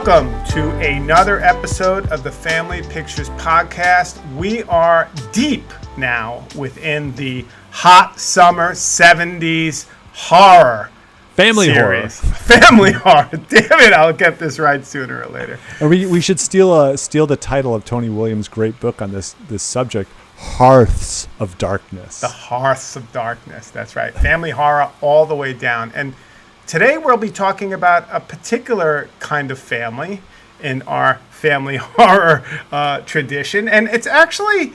Welcome to another episode of the Family Pictures Podcast. We are deep now within the hot summer 70s horror Family series. horror. Family horror. Damn it, I'll get this right sooner or later. We should steal the title of Tony Williams' great book on this subject, Hearths of Darkness. The Hearths of Darkness. That's right. Family horror all the way down. And today we'll be talking about a particular kind of family in our family horror tradition. And it's actually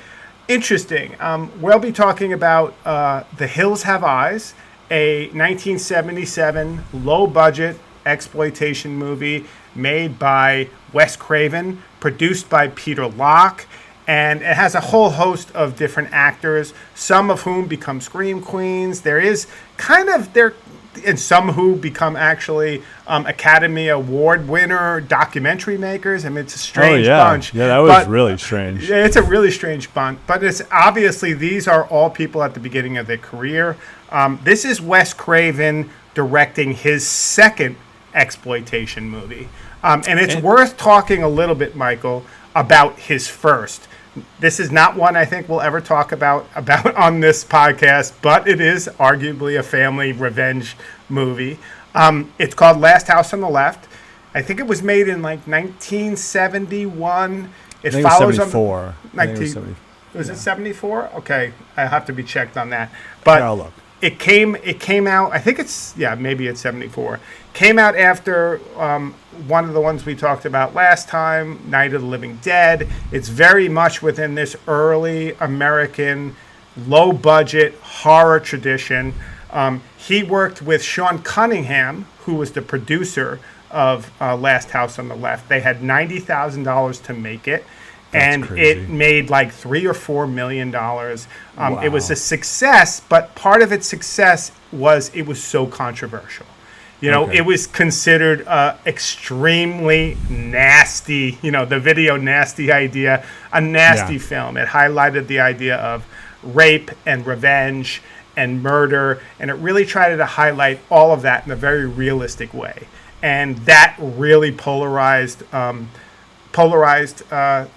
interesting. We'll be talking about The Hills Have Eyes, a 1977 low-budget exploitation movie made by Wes Craven, produced by Peter Locke, and it has a whole host of different actors, some of whom become scream queens. And some who become actually Academy Award winner documentary makers. I mean, it's a strange bunch. Yeah, that was really strange. Yeah, it's a really strange bunch. But it's obviously these are all people at the beginning of their career. This is Wes Craven directing his second exploitation movie. And it's worth talking a little bit, Michael, about his first. This is not one I think we'll ever talk about on this podcast, but it is arguably a family revenge movie. It's called Last House on the Left. I think it was made in like 1971. I think it was 74. Was it 74? Okay, I have to be checked on that. But I'll look. It came out. I think maybe it's 74. Came out after one of the ones we talked about last time, Night of the Living Dead. It's very much within this early American low-budget horror tradition. He worked with Sean Cunningham, who was the producer of Last House on the Left. They had $90,000 to make it. And it made like $3 or $4 million. Wow. It was a success, but part of its success was it was so controversial. It was considered extremely nasty, the video nasty idea, a nasty film. It highlighted the idea of rape and revenge and murder, and it really tried to highlight all of that in a very realistic way. And that really polarized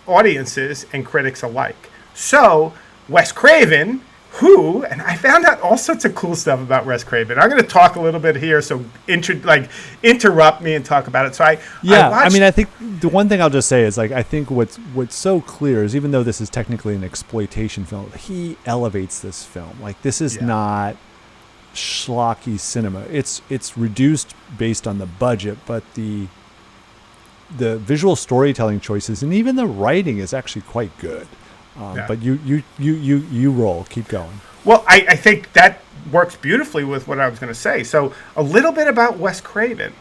audiences and critics alike. So Wes Craven, and I found out all sorts of cool stuff about Wes Craven. I'm going to talk a little bit here, so interrupt me and talk about it. So I think the one thing I'll just say is I think what's so clear is even though this is technically an exploitation film, he elevates this film. This is not schlocky cinema. It's reduced based on the budget, but the visual storytelling choices and even the writing is actually quite good. But you roll. Keep going. Well, I think that works beautifully with what I was going to say. So a little bit about Wes Craven.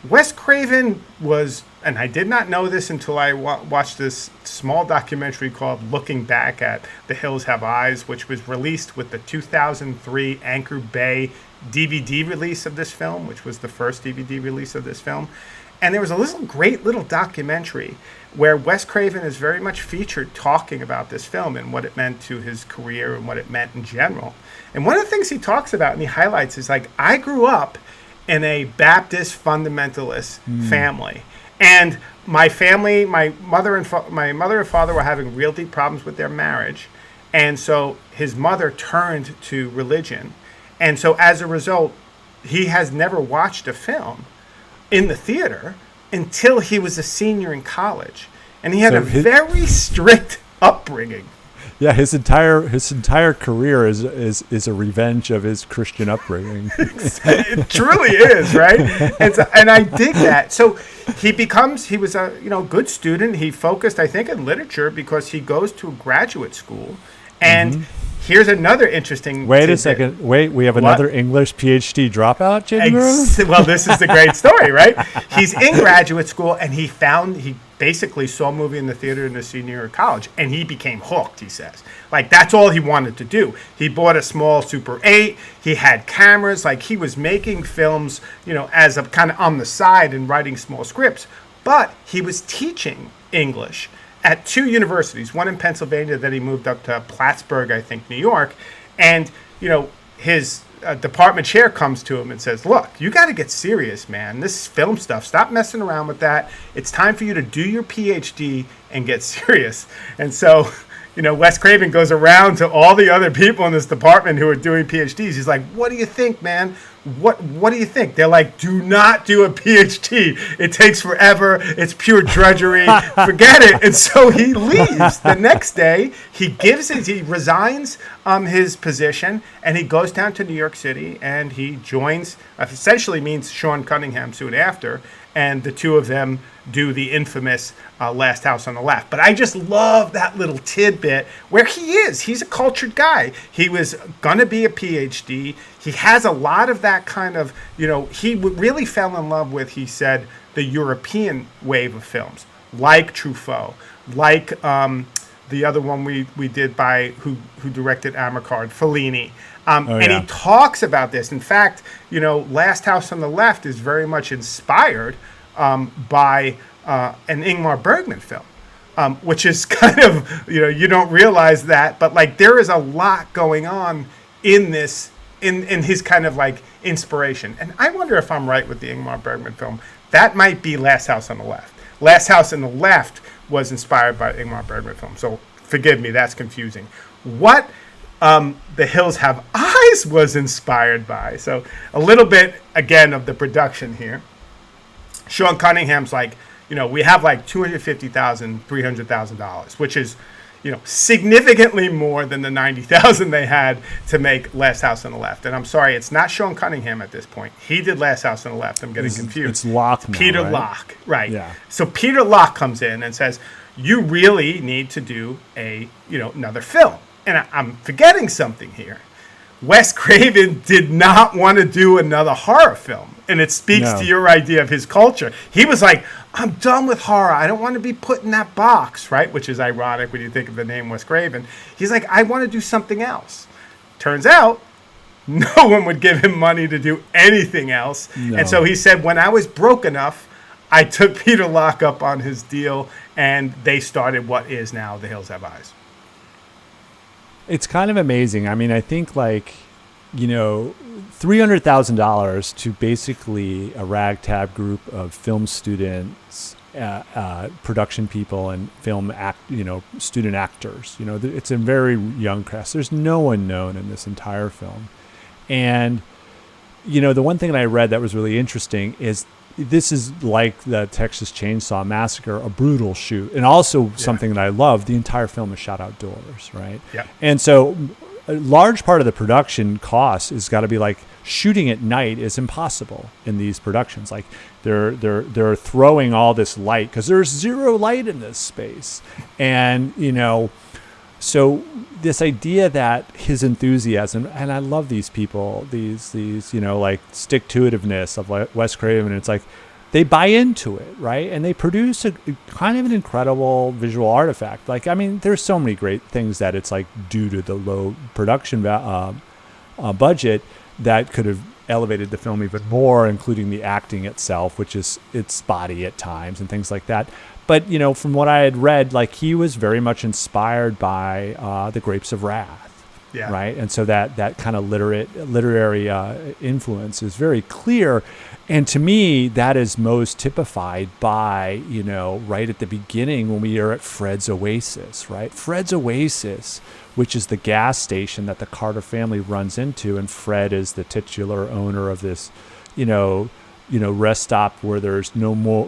Wes Craven was, and I did not know this until I watched this small documentary called Looking Back at The Hills Have Eyes, which was released with the 2003 Anchor Bay DVD release of this film, which was the first DVD release of this film. And there was a great little documentary where Wes Craven is very much featured talking about this film and what it meant to his career and what it meant in general. And one of the things he talks about and he highlights is I grew up in a Baptist fundamentalist family. And my family, my mother and father were having real deep problems with their marriage. And so his mother turned to religion. And so as a result, he has never watched a film in the theater until he was a senior in college, and he had a very strict upbringing. Yeah, his entire career is a revenge of his Christian upbringing. It truly is, right? And I dig that. So he was a good student. He focused, I think, in literature because he goes to graduate school, and here's another interesting. Wait a second. We have another English PhD dropout, Groom? Well, this is the great story, right? He's in graduate school, and he basically saw a movie in the theater in his senior year of college, and he became hooked, he says. That's all he wanted to do. He bought a small Super 8. He had cameras. He was making films, as a kind of on the side and writing small scripts. But he was teaching English at two universities, one in Pennsylvania, then he moved up to Plattsburgh, I think, New York. And, his a department chair comes to him and says, "Look, you got to get serious, man. This film stuff, stop messing around with that. It's time for you to do your PhD and get serious." And so, Wes Craven goes around to all the other people in this department who are doing PhDs. He's like, "What do you think, man? What do you think?" They're like, "Do not do a PhD. It takes forever. It's pure drudgery. Forget it." And so he leaves. The next day, he resigns his position, and he goes down to New York City, and he joins, essentially means Sean Cunningham soon after, and the two of them do the infamous Last House on the Left. But I just love that little tidbit where he's a cultured guy. He was going to be a PhD. He has a lot of that kind of, he really fell in love with, he said, the European wave of films, like Truffaut, like the other one we did by, who directed Amarcard, Fellini. And he talks about this. In fact, Last House on the Left is very much inspired by an Ingmar Bergman film, which is kind of, you don't realize that, but like there is a lot going on in this, in his kind of like inspiration. And I wonder if I'm right with the Ingmar Bergman film. That might be Last House on the Left. Last House on the Left was inspired by Ingmar Bergman film. So forgive me, that's confusing. What The Hills Have Eyes was inspired by. So a little bit, again, of the production here. Sean Cunningham's like, we have like $250,000, $300,000, which is, significantly more than the $90,000 they had to make Last House on the Left. And I'm sorry, it's not Sean Cunningham at this point. He did Last House on the Left. I'm getting confused. It's Locke now, Peter right? Locke, right? Yeah. So Peter Locke comes in and says, "You really need to do another film." And I'm forgetting something here. Wes Craven did not want to do another horror film. And it speaks to your idea of his culture. He was like, "I'm done with horror. I don't want to be put in that box," right? Which is ironic when you think of the name Wes Craven. He's like, "I want to do something else." Turns out, no one would give him money to do anything else. No. And so he said, when I was broke enough, I took Peter Locke up on his deal, and they started what is now The Hills Have Eyes. It's kind of amazing. I mean, I think $300,000 to basically a ragtag group of film students, production people, and student actors. It's a very young cast. There's no one known in this entire film. And, the one thing that I read that was really interesting is this is like the Texas Chainsaw Massacre, a brutal shoot. And also something that I love, the entire film is shot outdoors, right? Yeah. And so a large part of the production cost is got to be like shooting at night is impossible in these productions. Like they're throwing all this light because there's zero light in this space. And, so this idea that his enthusiasm, and I love these people, these stick-to-itiveness of Wes Craven, and it's like they buy into it, right? And they produce a kind of an incredible visual artifact. Like, I mean, there's so many great things that it's like due to the low production budget that could have elevated the film even more, including the acting itself, which is it's spotty at times and things like that. But, from what I had read, like he was very much inspired by The Grapes of Wrath, right? And so that kind of literary influence is very clear. And to me, that is most typified by, right at the beginning when we are at Fred's Oasis, right? Fred's Oasis, which is the gas station that the Carter family runs into. And Fred is the titular owner of this, rest stop where there's no more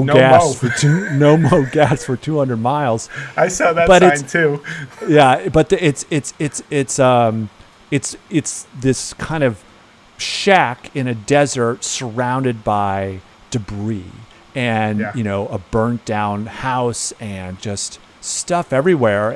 gas for 200 miles. I saw that sign too. Yeah, but it's this kind of shack in a desert surrounded by debris and a burnt down house and just stuff everywhere.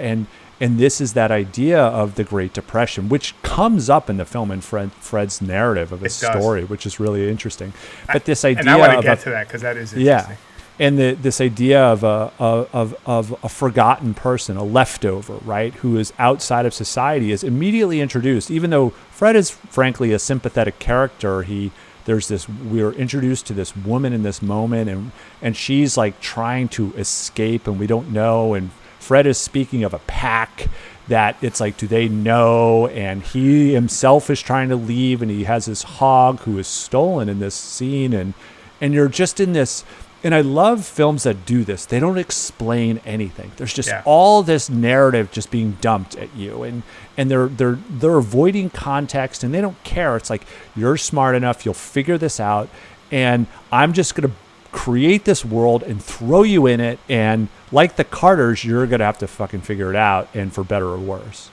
And this is that idea of the Great Depression, which comes up in the film in Fred's narrative of his story, which is really interesting. But this idea, and I want to get to that because that is interesting. And this idea of a forgotten person, a leftover, right, who is outside of society, is immediately introduced. Even though Fred is frankly a sympathetic character, we're introduced to this woman in this moment, and she's like trying to escape, and we don't know, and Fred is speaking of a pack that it's like, do they know? And he himself is trying to leave, and he has this hog who is stolen in this scene, and you're just in this. And I love films that do this. They don't explain anything. There's just all this narrative just being dumped at you, and they're avoiding context, and they don't care. It's like, you're smart enough, you'll figure this out, and I'm just gonna create this world and throw you in it, and like the Carters, you're gonna have to fucking figure it out, and for better or worse.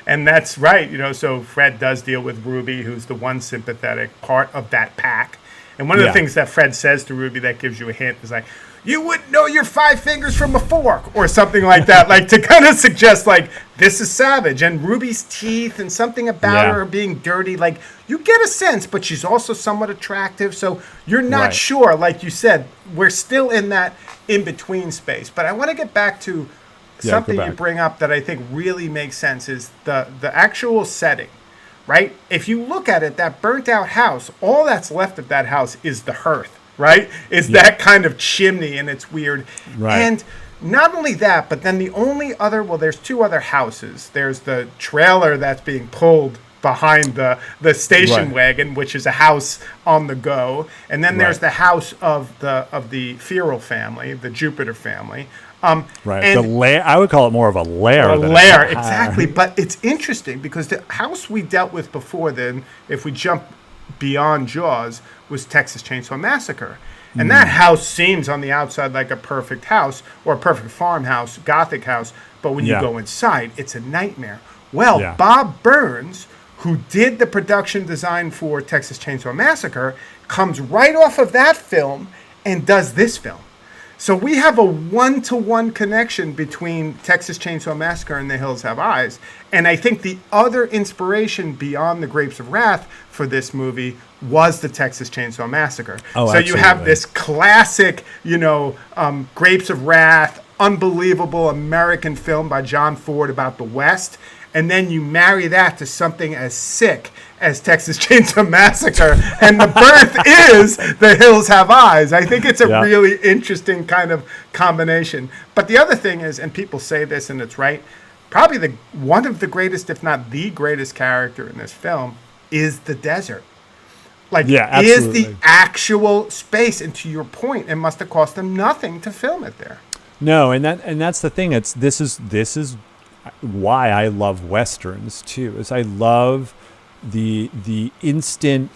And that's right. So Fred does deal with Ruby, who's the one sympathetic part of that pack. And one of the things that Fred says to Ruby that gives you a hint is like, you wouldn't know your 5 fingers from a fork, or something like that, like to kind of suggest like, this is savage. And Ruby's teeth and something about her being dirty, like you get a sense, but she's also somewhat attractive. So you're not sure, like you said, we're still in that in-between space. But I want to get back to something you bring up that I think really makes sense is the actual setting. Right? If you look at it, that burnt out house, all that's left of that house is the hearth, right? It's that kind of chimney, and it's weird. Right. And not only that, but then the only other, there's 2 other houses. There's the trailer that's being pulled behind the station wagon, which is a house on the go. And then there's the house of the Feral family, the Jupiter family. And I would call it more of a lair. A lair, exactly. But it's interesting because the house we dealt with before then, if we jump beyond Jaws, was Texas Chainsaw Massacre. And that house seems on the outside like a perfect house or a perfect farmhouse, Gothic house. But when you go inside, it's a nightmare. Well, Bob Burns, who did the production design for Texas Chainsaw Massacre, comes right off of that film and does this film. So we have a one-to-one connection between Texas Chainsaw Massacre and The Hills Have Eyes. And I think the other inspiration beyond the Grapes of Wrath for this movie was the Texas Chainsaw Massacre. Oh, so absolutely. You have this classic, Grapes of Wrath, unbelievable American film by John Ford about the West. And then you marry that to something as sick as Texas Chainsaw Massacre, and the birth is The Hills Have Eyes. I think it's a really interesting kind of combination. But the other thing is, and people say this and it's right, probably one of the greatest, if not the greatest character in this film is the desert. Is the actual space. And to your point, it must have cost them nothing to film it there. No, and that's the thing. This is why I love Westerns too, is I love the instant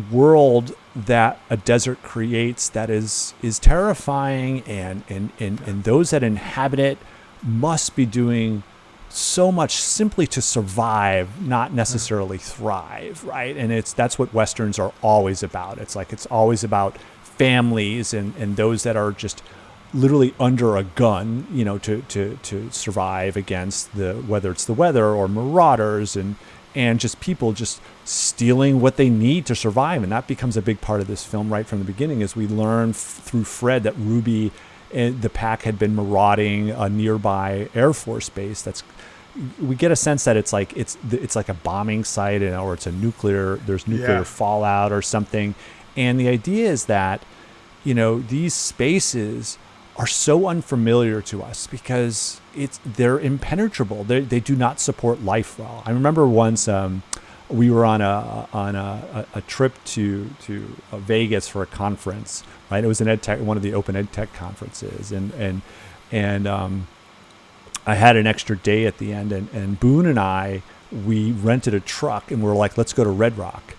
world that a desert creates that is terrifying, and those that inhabit it must be doing so much simply to survive, not necessarily thrive, right? And that's what Westerns are always about. It's always about families and those that are just literally under a gun, to survive against whether it's the weather or marauders and just people just stealing what they need to survive. And that becomes a big part of this film right from the beginning, as we learn through Fred that Ruby and the pack had been marauding a nearby Air Force base. We get a sense that it's like a bombing site, or it's there's nuclear fallout or something. And the idea is that, these spaces are so unfamiliar to us because they're impenetrable. They do not support life well. I remember once we were on a trip to Vegas for a conference. Right, it was an EdTech, one of the Open EdTech conferences, and I had an extra day at the end, and Boone and we rented a truck, and we're like, let's go to Red Rock.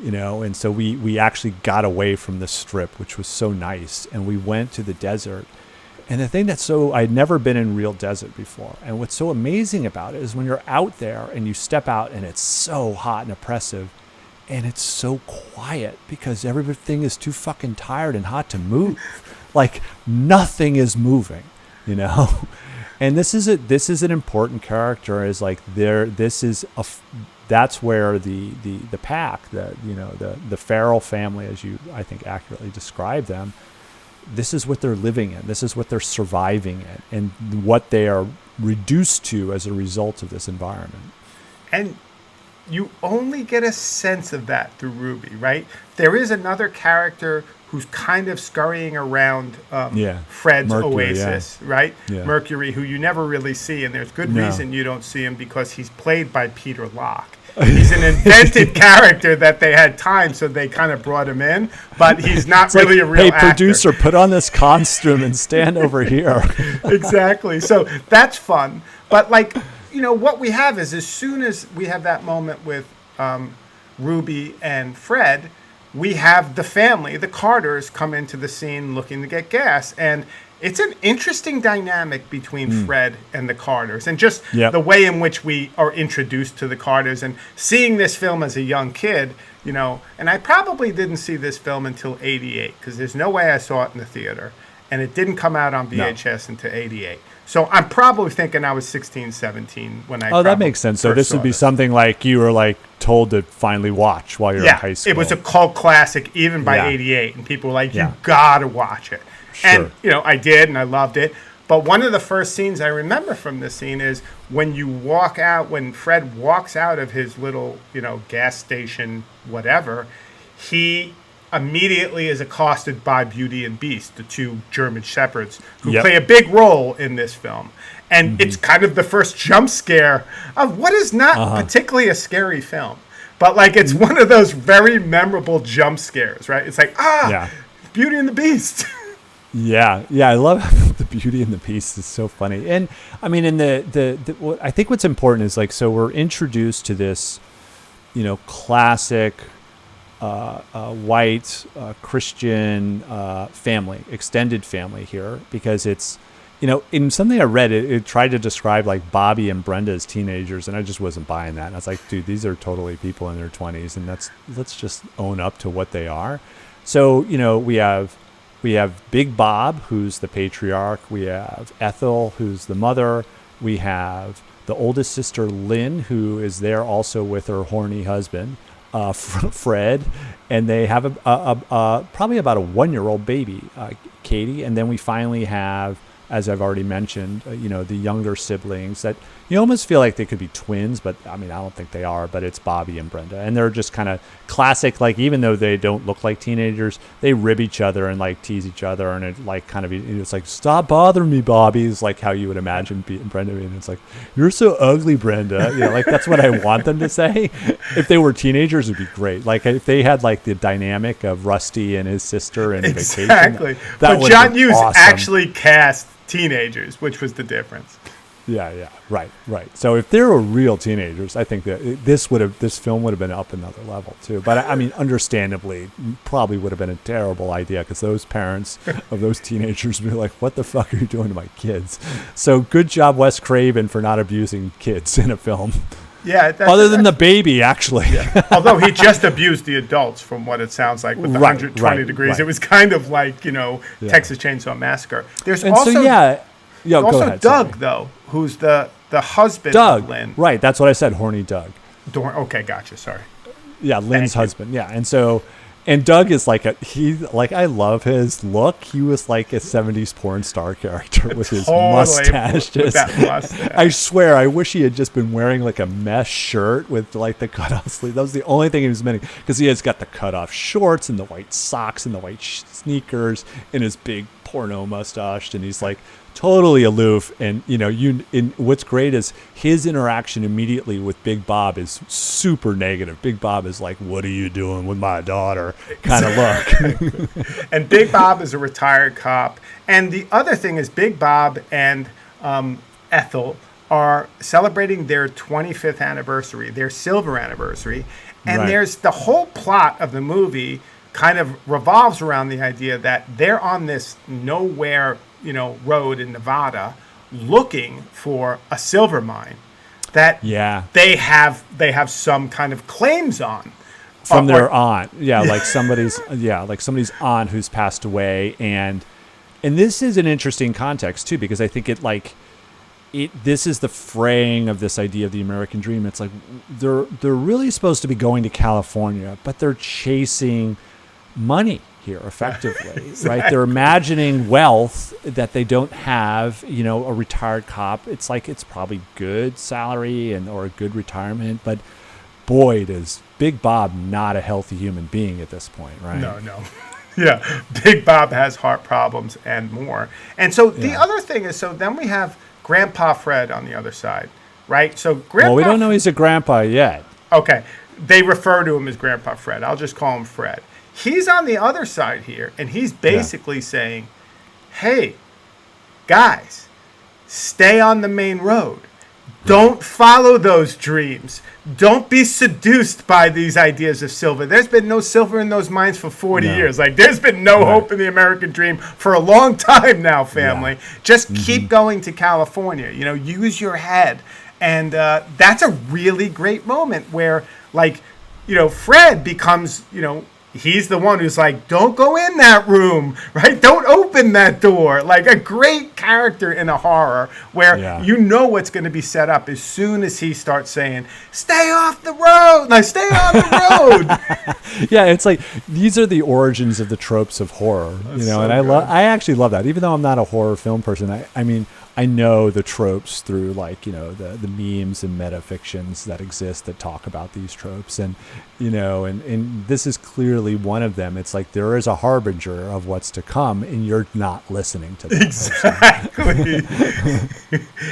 And so we actually got away from the strip, which was so nice, and we went to the desert. And the thing I'd never been in real desert before, and what's so amazing about it is when you're out there and you step out and it's so hot and oppressive, and it's so quiet because everything is too fucking tired and hot to move. Like nothing is moving, And this is an important character. Is like that's where the pack, the Farrell family, as you I think accurately describe them, this is what they're living in. This is what they're surviving in, and what they are reduced to as a result of this environment. And you only get a sense of that through Ruby, right? There is another character who's kind of scurrying around Yeah. Fred's Mercury, oasis, right? Yeah. Mercury, who you never really see, and there's good No. reason you don't see him because he's played by Peter Locke. He's an invented character that they had time, so they kind of brought him in, but he's not really a real hey, actor. producer, put on this costume and stand over here. Exactly. So that's fun. But like, you know, what we have is as soon as we have that moment with Ruby and Fred, we have the family, the Carters, come into the scene looking to get gas. And it's an interesting dynamic between Fred and the Carters, and just the way in which we are introduced to the Carters. And seeing this film as a young kid, you know, and I probably didn't see this film until 88, because there's no way I saw it in the theater. And it didn't come out on VHS until 88. So I'm probably thinking I was 16, 17 when I that makes sense. So this would be something like you were like told to finally watch while you're in high school. It was a cult classic even by 88. And people were like, you gotta watch it. Sure. And, you know, I did, and I loved it. But one of the first scenes I remember from this scene is when you walk out, when Fred walks out of his little, you know, gas station, whatever, he immediately is accosted by Beauty and Beast, the two German shepherds, who play a big role in this film. And it's kind of the first jump scare of what is not particularly a scary film. But, like, it's one of those very memorable jump scares, right? It's like, Beauty and the Beast. Yeah, I love the Beauty and the Beast is so funny. And I mean, in the I think what's important is like, so we're introduced to this, you know, classic white Christian family, extended family here, because it's, you know, in something I read, it tried to describe like Bobby and Brenda as teenagers, and I just wasn't buying that. And I was like, dude, these are totally people in their 20s, and let's just own up to what they are. So, you know, we have Big Bob, who's the patriarch. We have Ethel, who's the mother. We have the oldest sister, Lynn, who is there also with her horny husband, Fred. And they have a probably about a 1-year-old baby, Katie. And then we finally have, as I've already mentioned, you know, the younger siblings that you almost feel like they could be twins, but I mean, I don't think they are, but it's Bobby and Brenda. And they're just kind of classic, like, even though they don't look like teenagers, they rib each other and like tease each other. And it like kind of, it's like, stop bothering me, Bobby, is like how you would imagine Brenda being. It's like, you're so ugly, Brenda. You know, like that's what I want them to say. If they were teenagers, it'd be great. Like if they had like the dynamic of Rusty and his sister in Vacation. Exactly. But John Hughes actually cast teenagers, which was the difference. Yeah, right. So if they were real teenagers, I think that this film would have been up another level too. But I mean, understandably, probably would have been a terrible idea, because those parents of those teenagers would be like, "What the fuck are you doing to my kids?" So good job, Wes Craven, for not abusing kids in a film. Yeah. Other than the baby, actually. Yeah. Although he just abused the adults, from what it sounds like, with the 120 degrees. Right. It was kind of like, you know, Texas Chainsaw Massacre. There's and also so, also go ahead, Doug, sorry. though, who's the husband Doug, of Lynn. Right, that's what I said, horny Doug. Okay, gotcha, sorry. Yeah, Lynn's husband. Yeah, and so, and Doug is like I love his look. He was like a 70s porn star character with his mustache. With that mustache. I swear, I wish he had just been wearing like a mesh shirt with like the cutoff sleeve. That was the only thing he was missing, because he has got the cutoff shorts and the white socks and the white sneakers and his big porno mustache, and he's like totally aloof. And you know, what's great is his interaction immediately with Big Bob is super negative. Big Bob is like, "What are you doing with my daughter?" kind of look. And Big Bob is a retired cop. And the other thing is, Big Bob and Ethel are celebrating their 25th anniversary, their silver anniversary. And there's the whole plot of the movie kind of revolves around the idea that they're on this nowhere, you know, road in Nevada looking for a silver mine that they have some kind of claims on from their aunt. Like somebody's aunt who's passed away. And this is an interesting context too, because I think this is the fraying of this idea of the American dream. It's like they're really supposed to be going to California, but they're chasing money here effectively. Exactly. Right? They're imagining wealth that they don't have. You know, a retired cop, it's like it's probably good salary or a good retirement, but boy, does Big Bob not a healthy human being at this point, right? No. Yeah, Big Bob has heart problems and more. And so the Yeah. other thing is, so then we have Grandpa Fred on the other side, right? So Well, we Grandpa, don't know he's a grandpa yet. okay, they refer to him as Grandpa Fred. I'll just call him Fred. He's on the other side here, and he's Yeah. basically saying, hey, guys, stay on the main road. Don't follow those dreams. Don't be seduced by these ideas of silver. There's been no silver in those mines for 40 No. years. Like, there's been no hope in the American dream for a long time now, family. Yeah. Just keep going to California. You know, use your head. And that's a really great moment where, like, you know, Fred becomes, you know, he's the one who's like, don't go in that room, right? Don't open that door. Like a great character in a horror where you know what's going to be set up as soon as he starts saying, stay off the road. Like, stay on the road. Yeah, it's like these are the origins of the tropes of horror, you know, and I actually love that. Even though I'm not a horror film person, I mean, I know the tropes through, like, you know, the memes and metafictions that exist that talk about these tropes. And, you know, and this is clearly one of them. It's like there is a harbinger of what's to come, and you're not listening to them. Exactly.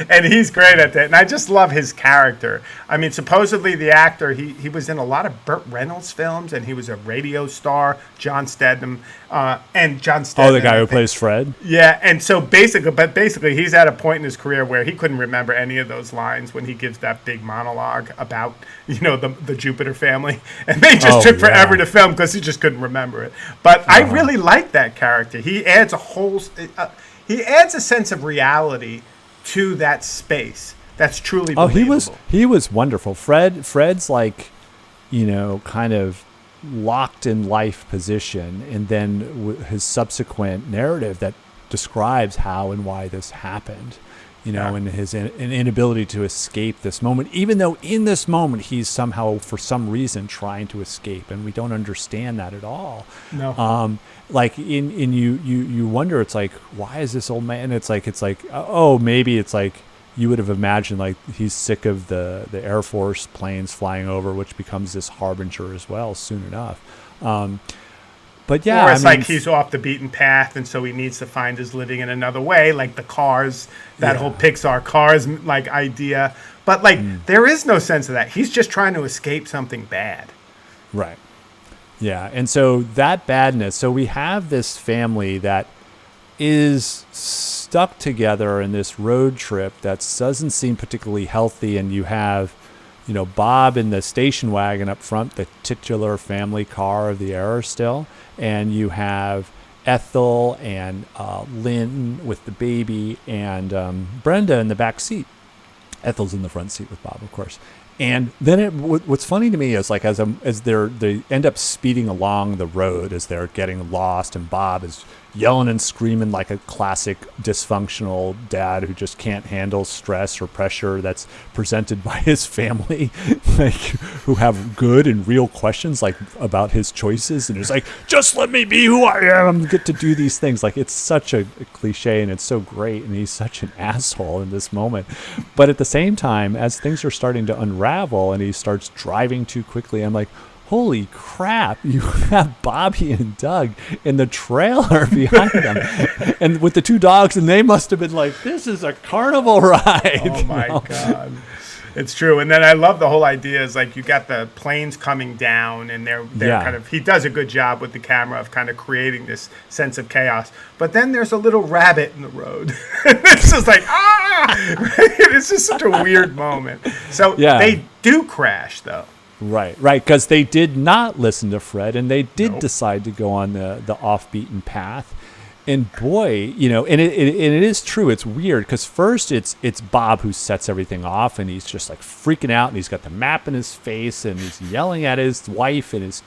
And he's great at that. And I just love his character. I mean, supposedly the actor, he was in a lot of Burt Reynolds films, and he was a radio star, John Stedman. And John Stedman. Oh, the guy who plays Fred? Yeah, and so basically he's at a point in his career where he couldn't remember any of those lines when he gives that big monologue about, you know, the Jupiter family. And they just took forever to film because he just couldn't remember it. But I really like that character. He adds he adds a sense of reality to that space that's truly believable. He was wonderful. Fred's like, you know, kind of locked in life position, and then his subsequent narrative that describes how and why this happened, you know, and his an inability to escape this moment, even though in this moment he's somehow, for some reason, trying to escape, and we don't understand that at all. No. Like in you wonder, it's like, why is this old man? It's like oh, maybe it's like you would have imagined, like, he's sick of the Air Force planes flying over, which becomes this harbinger as well soon enough. But yeah, or it's like he's off the beaten path, and so he needs to find his living in another way, like the Cars, that whole Pixar Cars like idea. But like there is no sense of that. He's just trying to escape something bad. Right. Yeah, and so that badness. So we have this family that is stuck together in this road trip that doesn't seem particularly healthy, and you have, you know, Bob in the station wagon up front, the titular family car of the era still, and you have Ethel and Lynn with the baby, and Brenda in the back seat. Ethel's in the front seat with Bob, of course. And then what's funny to me is, like, as they end up speeding along the road as they're getting lost, and Bob is yelling and screaming like a classic dysfunctional dad who just can't handle stress or pressure that's presented by his family, like, who have good and real questions, like, about his choices, and he's like, just let me be who I am, get to do these things. Like, it's such a cliche, and it's so great, and he's such an asshole in this moment. But at the same time, as things are starting to unravel and he starts driving too quickly, I'm like, holy crap, you have Bobby and Doug in the trailer behind them, and with the two dogs, and they must have been like, this is a carnival ride. Oh my God. It's true. And then I love the whole idea is, like, you got the planes coming down, and they're kind of, he does a good job with the camera of kind of creating this sense of chaos. But then there's a little rabbit in the road. It's just like, it's just such a weird moment. So they do crash, though. Right, because they did not listen to Fred, and they did decide to go on the off-beaten path. And boy, you know, and it is true. It's weird because first it's Bob who sets everything off, and he's just like freaking out, and he's got the map in his face, and he's yelling at his wife and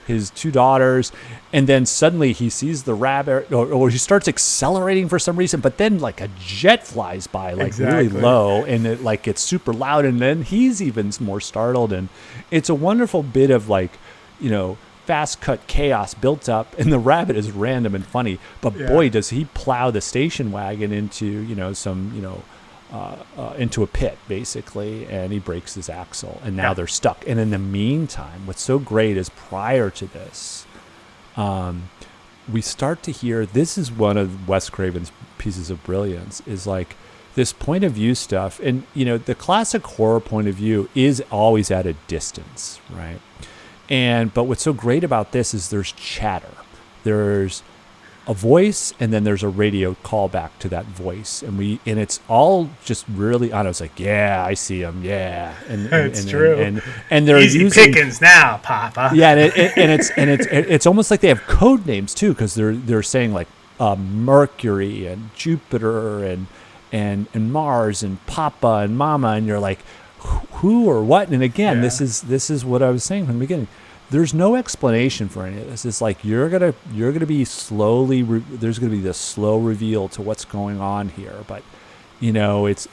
his two daughters, and then suddenly he sees the rabbit, or he starts accelerating for some reason, but then like a jet flies by, like really low, and it like gets super loud, and then he's even more startled, and it's a wonderful bit of, like, you know, fast cut chaos built up, and the rabbit is random and funny, but boy, does he plow the station wagon into, you know, some, you know, into a pit basically, and he breaks his axle, and now they're stuck. And in the meantime, what's so great is prior to this, we start to hear, this is one of Wes Craven's pieces of brilliance, is like this point of view stuff. And, the classic horror point of view is always at a distance, right? But what's so great about this is there's chatter. There's a voice, and then there's a radio callback to that voice, and it's all just really on. It's like, yeah, I see him, yeah, and it's true, and they're easy pickings now, Papa. Yeah, and it's almost like they have code names too, because they're saying like Mercury and Jupiter and Mars and Papa and Mama, and you're like, who or what? And again, this is what I was saying from the beginning. There's no explanation for any of this. It's like you're gonna be slowly. There's gonna be this slow reveal to what's going on here, but it's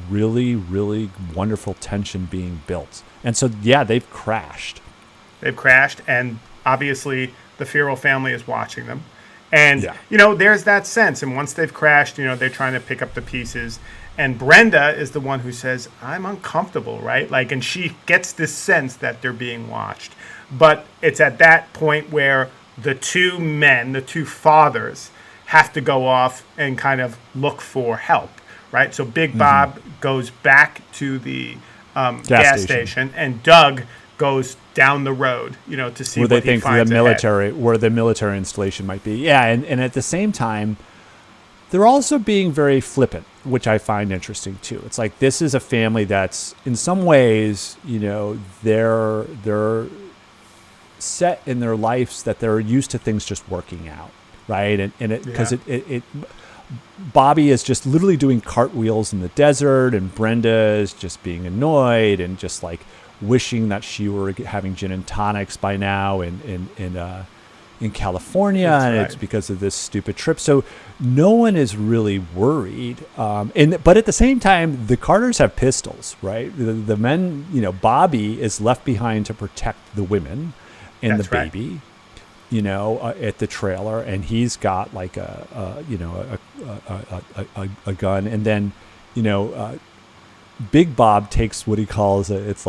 really, really wonderful tension being built. And so they've crashed. They've crashed, and obviously the Farrell family is watching them. And there's that sense. And once they've crashed, they're trying to pick up the pieces. And Brenda is the one who says, I'm uncomfortable, right? Like, and she gets this sense that they're being watched. But it's at that point where the two men, the two fathers, have to go off and kind of look for help, right? So Big Bob goes back to the gas station, and Doug goes down the road, to see where what they he think finds where the military installation might be. Yeah, and at the same time, they're also being very flippant, which I find interesting too. It's like this is a family that's in some ways, they're set in their lives that they're used to things just working out, right? And because Bobby is just literally doing cartwheels in the desert, and Brenda is just being annoyed and just like wishing that she were having gin and tonics by now in California. That's and right. It's because of this stupid trip. So no one is really worried. But at the same time, the Carters have pistols, right? The men, Bobby is left behind to protect the women and That's the baby, right. At the trailer, and he's got like a gun, and then, Big Bob takes what he calls it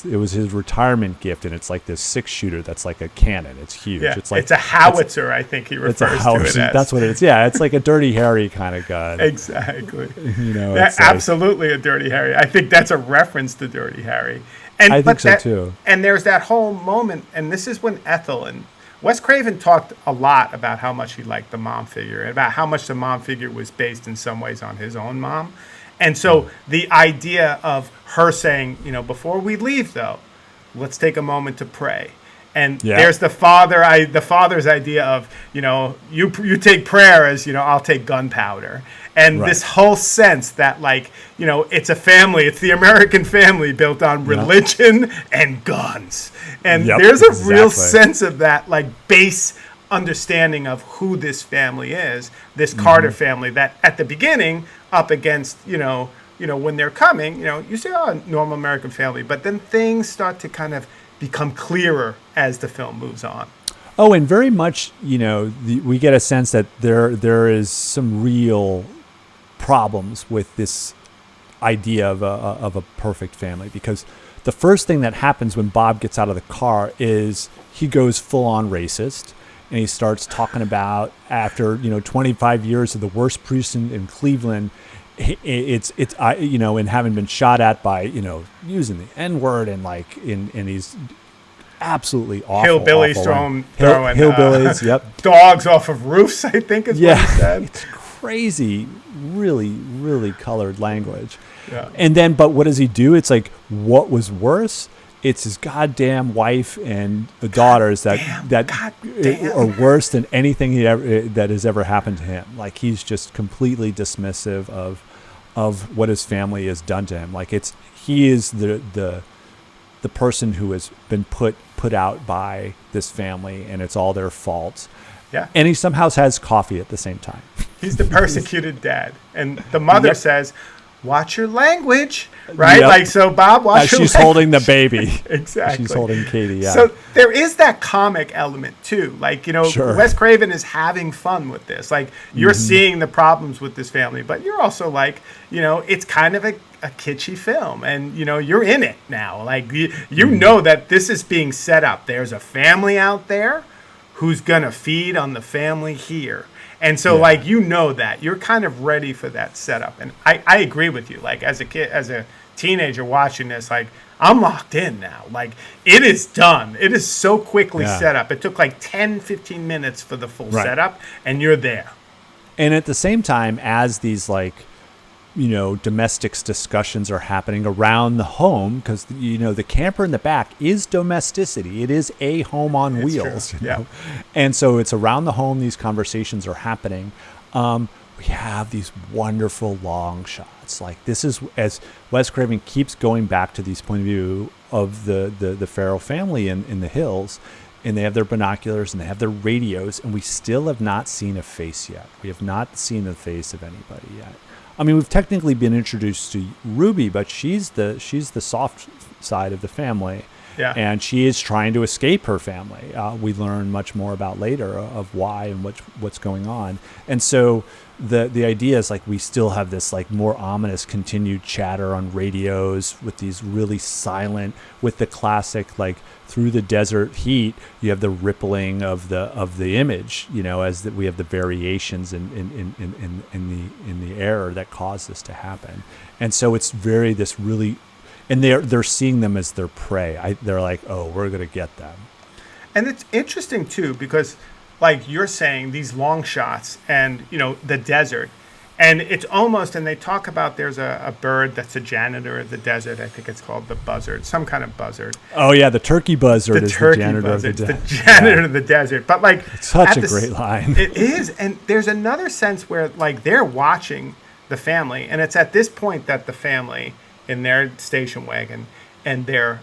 was his retirement gift, and it's like this 6-shooter that's like a cannon. It's huge. Yeah, it's like it's a howitzer, I think he refers to it as. That's what it is. Yeah, it's like a Dirty Harry kind of gun. Exactly. That's absolutely a Dirty Harry. I think that's a reference to Dirty Harry. And I think so too. And there's that whole moment, and this is when Ethel and Wes Craven talked a lot about how much he liked the mom figure, and about how much the mom figure was based in some ways on his own mom. And so the idea of her saying, before we leave, though, let's take a moment to pray. And there's the father's idea of, you take prayer as, I'll take gunpowder. And this whole sense that, like, it's a family, it's the American family built on religion and guns. And there's a real sense of that, like, base understanding of who this family is, this Carter family that at the beginning up against, when they're coming, you say, oh, normal American family, but then things start to kind of become clearer as the film moves on. Oh, and very much, we get a sense that there is some real problems with this idea of a perfect family, because the first thing that happens when Bob gets out of the car is he goes full on racist. And he starts talking about, after 25 years of the worst prison in Cleveland, and having been shot at by using the N-word, and he's absolutely awful. Hillbillies throwing hillbillies, yep, dogs off of roofs, I think is what he said. It's crazy, really, really colored language. Yeah. And then, but what does he do? It's like, what was worse? It's his goddamn wife and the daughters that are worse than anything that has ever happened to him. Like, he's just completely dismissive of what his family has done to him. Like, he is the person who has been put out by this family, and it's all their fault. Yeah. And he somehow has coffee at the same time. He's the persecuted dad. And the mother says, watch your language, right? Like, so Bob, watch your language. She's holding the baby. Exactly. She's holding Katie, yeah. So there is that comic element too. Like, Sure. Wes Craven is having fun with this. Like, you're seeing the problems with this family, but you're also like, it's kind of a kitschy film, and, you're in it now. Like, you know that this is being set up. There's a family out there who's going to feed on the family here. And so, like, that. You're kind of ready for that setup. And I agree with you. Like, as a teenager watching this, like, I'm locked in now. Like, it is done. It is so quickly set up. It took like 10, 15 minutes for the full setup, and you're there. And at the same time, as these, like, domestics discussions are happening around the home, because, the camper in the back is domesticity. It is a home on wheels. And so it's around the home these conversations are happening. We have these wonderful long shots. Like, this is, as Wes Craven keeps going back to these point of view of the Farrell family in the hills, and they have their binoculars and they have their radios, and we still have not seen a face yet. We have not seen the face of anybody yet. I mean, we've technically been introduced to Ruby, but she's the soft side of the family. Yeah. And she is trying to escape her family. We learn much more about later of why and what's going on. And so the idea is, like, we still have this, like, more ominous continued chatter on radios with these really silent, with the classic, like, through the desert heat, you have the rippling of the image, as we have the variations in the air that cause this to happen. And so it's this really, and they're seeing them as their prey. They're like, oh, we're gonna get them. And it's interesting too, because, like you're saying, these long shots and the desert, and it's almost, and they talk about, there's a bird that's a janitor of the desert. I think it's called the buzzard, some kind of buzzard. Oh yeah, the turkey buzzard is the janitor of the desert. The janitor of the desert. But, like, it's such a great line. It is, and there's another sense where, like, they're watching the family, and it's at this point that the family in their station wagon and their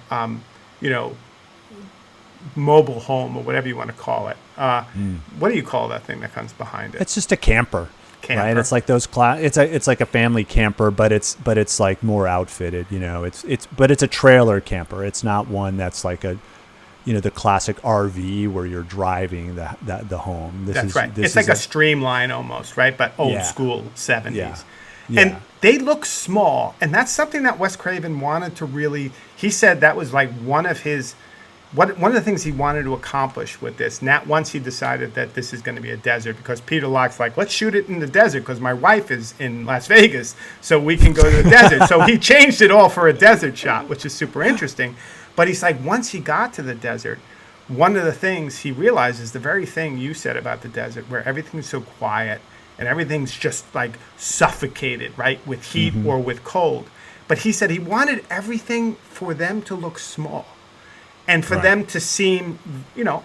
mobile home, or whatever you want to call it. What do you call that thing that comes behind it? It's just a camper. Right, it's like those it's like a family camper, but it's like more outfitted. But it's a trailer camper. It's not one that's like a, the classic RV where you're driving the home. That's right. It's like a streamline almost, right? But old school 70s. Yeah. And they look small, and that's something that Wes Craven wanted to really. He said that was like one of the things he wanted to accomplish with this. Not once he decided that this is going to be a desert, because Peter Locke's like, let's shoot it in the desert because my wife is in Las Vegas, so we can go to the desert. So he changed it all for a desert shot, which is super interesting. But he's like, once he got to the desert, one of the things he realized is the very thing you said about the desert, where everything's so quiet and everything's just like suffocated, right, with heat or with cold. But he said he wanted everything for them to look small. And for them to seem,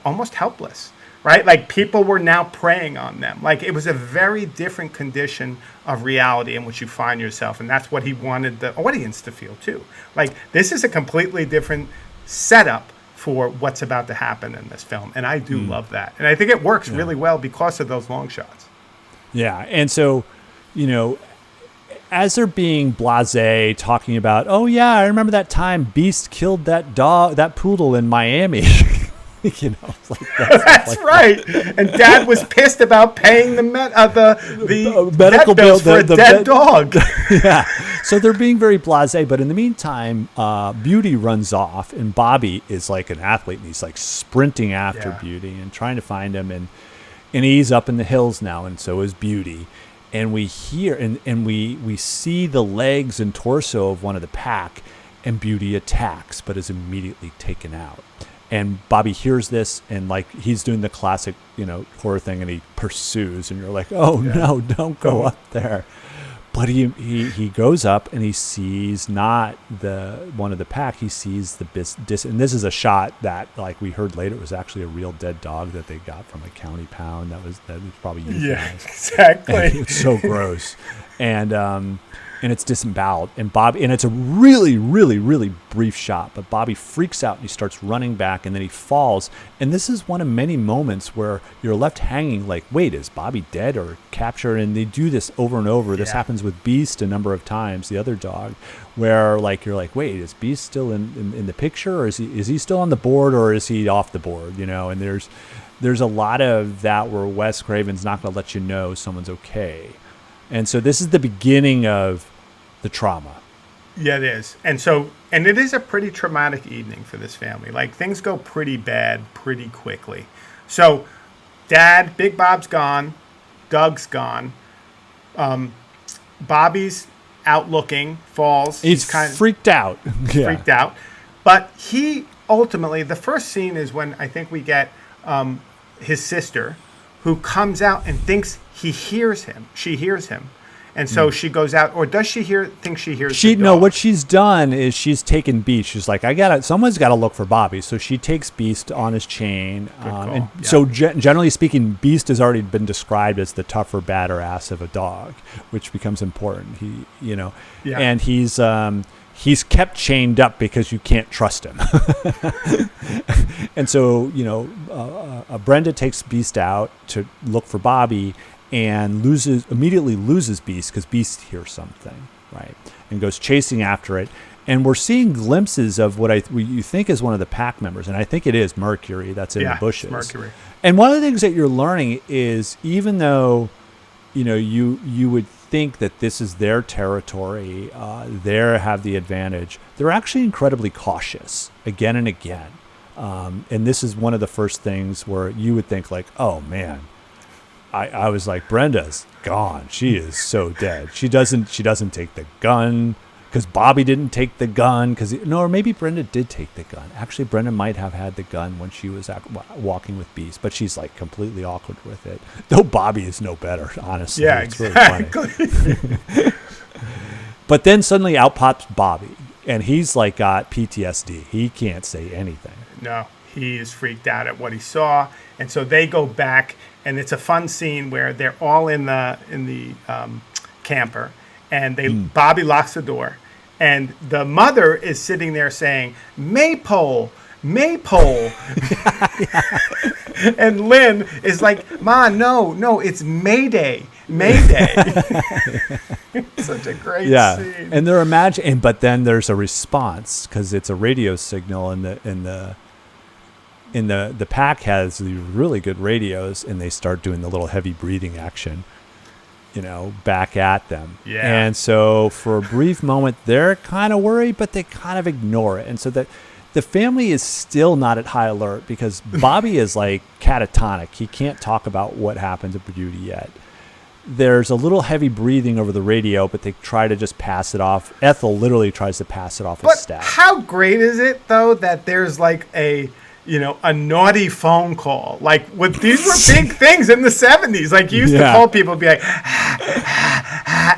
almost helpless, right? Like, people were now preying on them. Like, it was a very different condition of reality in which you find yourself. And that's what he wanted the audience to feel, too. Like, this is a completely different setup for what's about to happen in this film. And I do love that. And I think it works really well because of those long shots. Yeah. And so, as they're being blasé, talking about, oh yeah, I remember that time Beast killed that poodle in Miami. Like that's right. And Dad was pissed about paying the medical bills for a dead dog. Yeah. So they're being very blasé, but in the meantime, Beauty runs off, and Bobby is like an athlete, and he's like sprinting after Beauty and trying to find him, and he's up in the hills now, and so is Beauty. And we hear and we see the legs and torso of one of the pack, and Beauty attacks, but is immediately taken out. And Bobby hears this, and like he's doing the classic, horror thing, and he pursues, and you're like, oh no, don't go up there. But he goes up, and he sees not the one of the pack. He sees the and this is a shot that, like we heard later, it was actually a real dead dog that they got from a county pound. That was probably euthanized. Yeah, exactly. It's so gross, and it's disemboweled, and it's a really, really, really brief shot, but Bobby freaks out and he starts running back, and then he falls. And this is one of many moments where you're left hanging like, wait, is Bobby dead or captured? And they do this over and over. This happens with Beast a number of times, the other dog, where like you're like, wait, is Beast still in the picture, or is he still on the board, or is he off the board? And there's a lot of that where Wes Craven's not going to let you know someone's okay. And so this is the beginning of the trauma. Yeah, it is. And it is a pretty traumatic evening for this family. Like, things go pretty bad pretty quickly. So Dad, Big Bob's gone. Doug's gone. Bobby's out looking, falls. He's kind of freaked out. Freaked out. But he ultimately, the first scene is when I think we get his sister, who comes out and thinks he hears him. She hears him. And so she goes out, or does she think she hears the dog? No, what she's done is she's taken Beast. She's like, someone's got to look for Bobby. So she takes Beast on his chain. So generally speaking, Beast has already been described as the tougher, badder ass of a dog, which becomes important. And he's kept chained up because you can't trust him. And so, Brenda takes Beast out to look for Bobby, and immediately loses Beast because Beast hears something, right, and goes chasing after it. And we're seeing glimpses of what you think is one of the pack members, and I think it is Mercury that's in the bushes. Mercury. And one of the things that you're learning is, even though you would think that this is their territory, they have the advantage, they're actually incredibly cautious again and again. And this is one of the first things where you would think like, oh man, I was like, Brenda's gone. She is so dead. She doesn't take the gun because Bobby didn't take the gun or maybe Brenda did take the gun. Actually, Brenda might have had the gun when she was walking with Beast, but she's like completely awkward with it. Though Bobby is no better, honestly. Yeah, it's exactly. Really funny. But then suddenly out pops Bobby, and he's like got PTSD. He can't say anything. No, he is freaked out at what he saw, and so they go back. And it's a fun scene where they're all in the camper, and Bobby locks the door, and the mother is sitting there saying, Maypole, Maypole. And Lynn is like, Ma, no, it's Mayday, Mayday. Such a great scene. And they're but then there's a response because it's a radio signal, and the pack has these really good radios, and they start doing the little heavy breathing action, back at them. Yeah. And so for a brief moment, they're kind of worried, but they kind of ignore it. And so that the family is still not at high alert because Bobby is like catatonic. He can't talk about what happened to Beauty yet. There's a little heavy breathing over the radio, but they try to just pass it off. Ethel literally tries to pass it off as staff. How great is it, though, that there's like a naughty phone call. Like, these were big things in the 70s. Like, you used to call people and be like,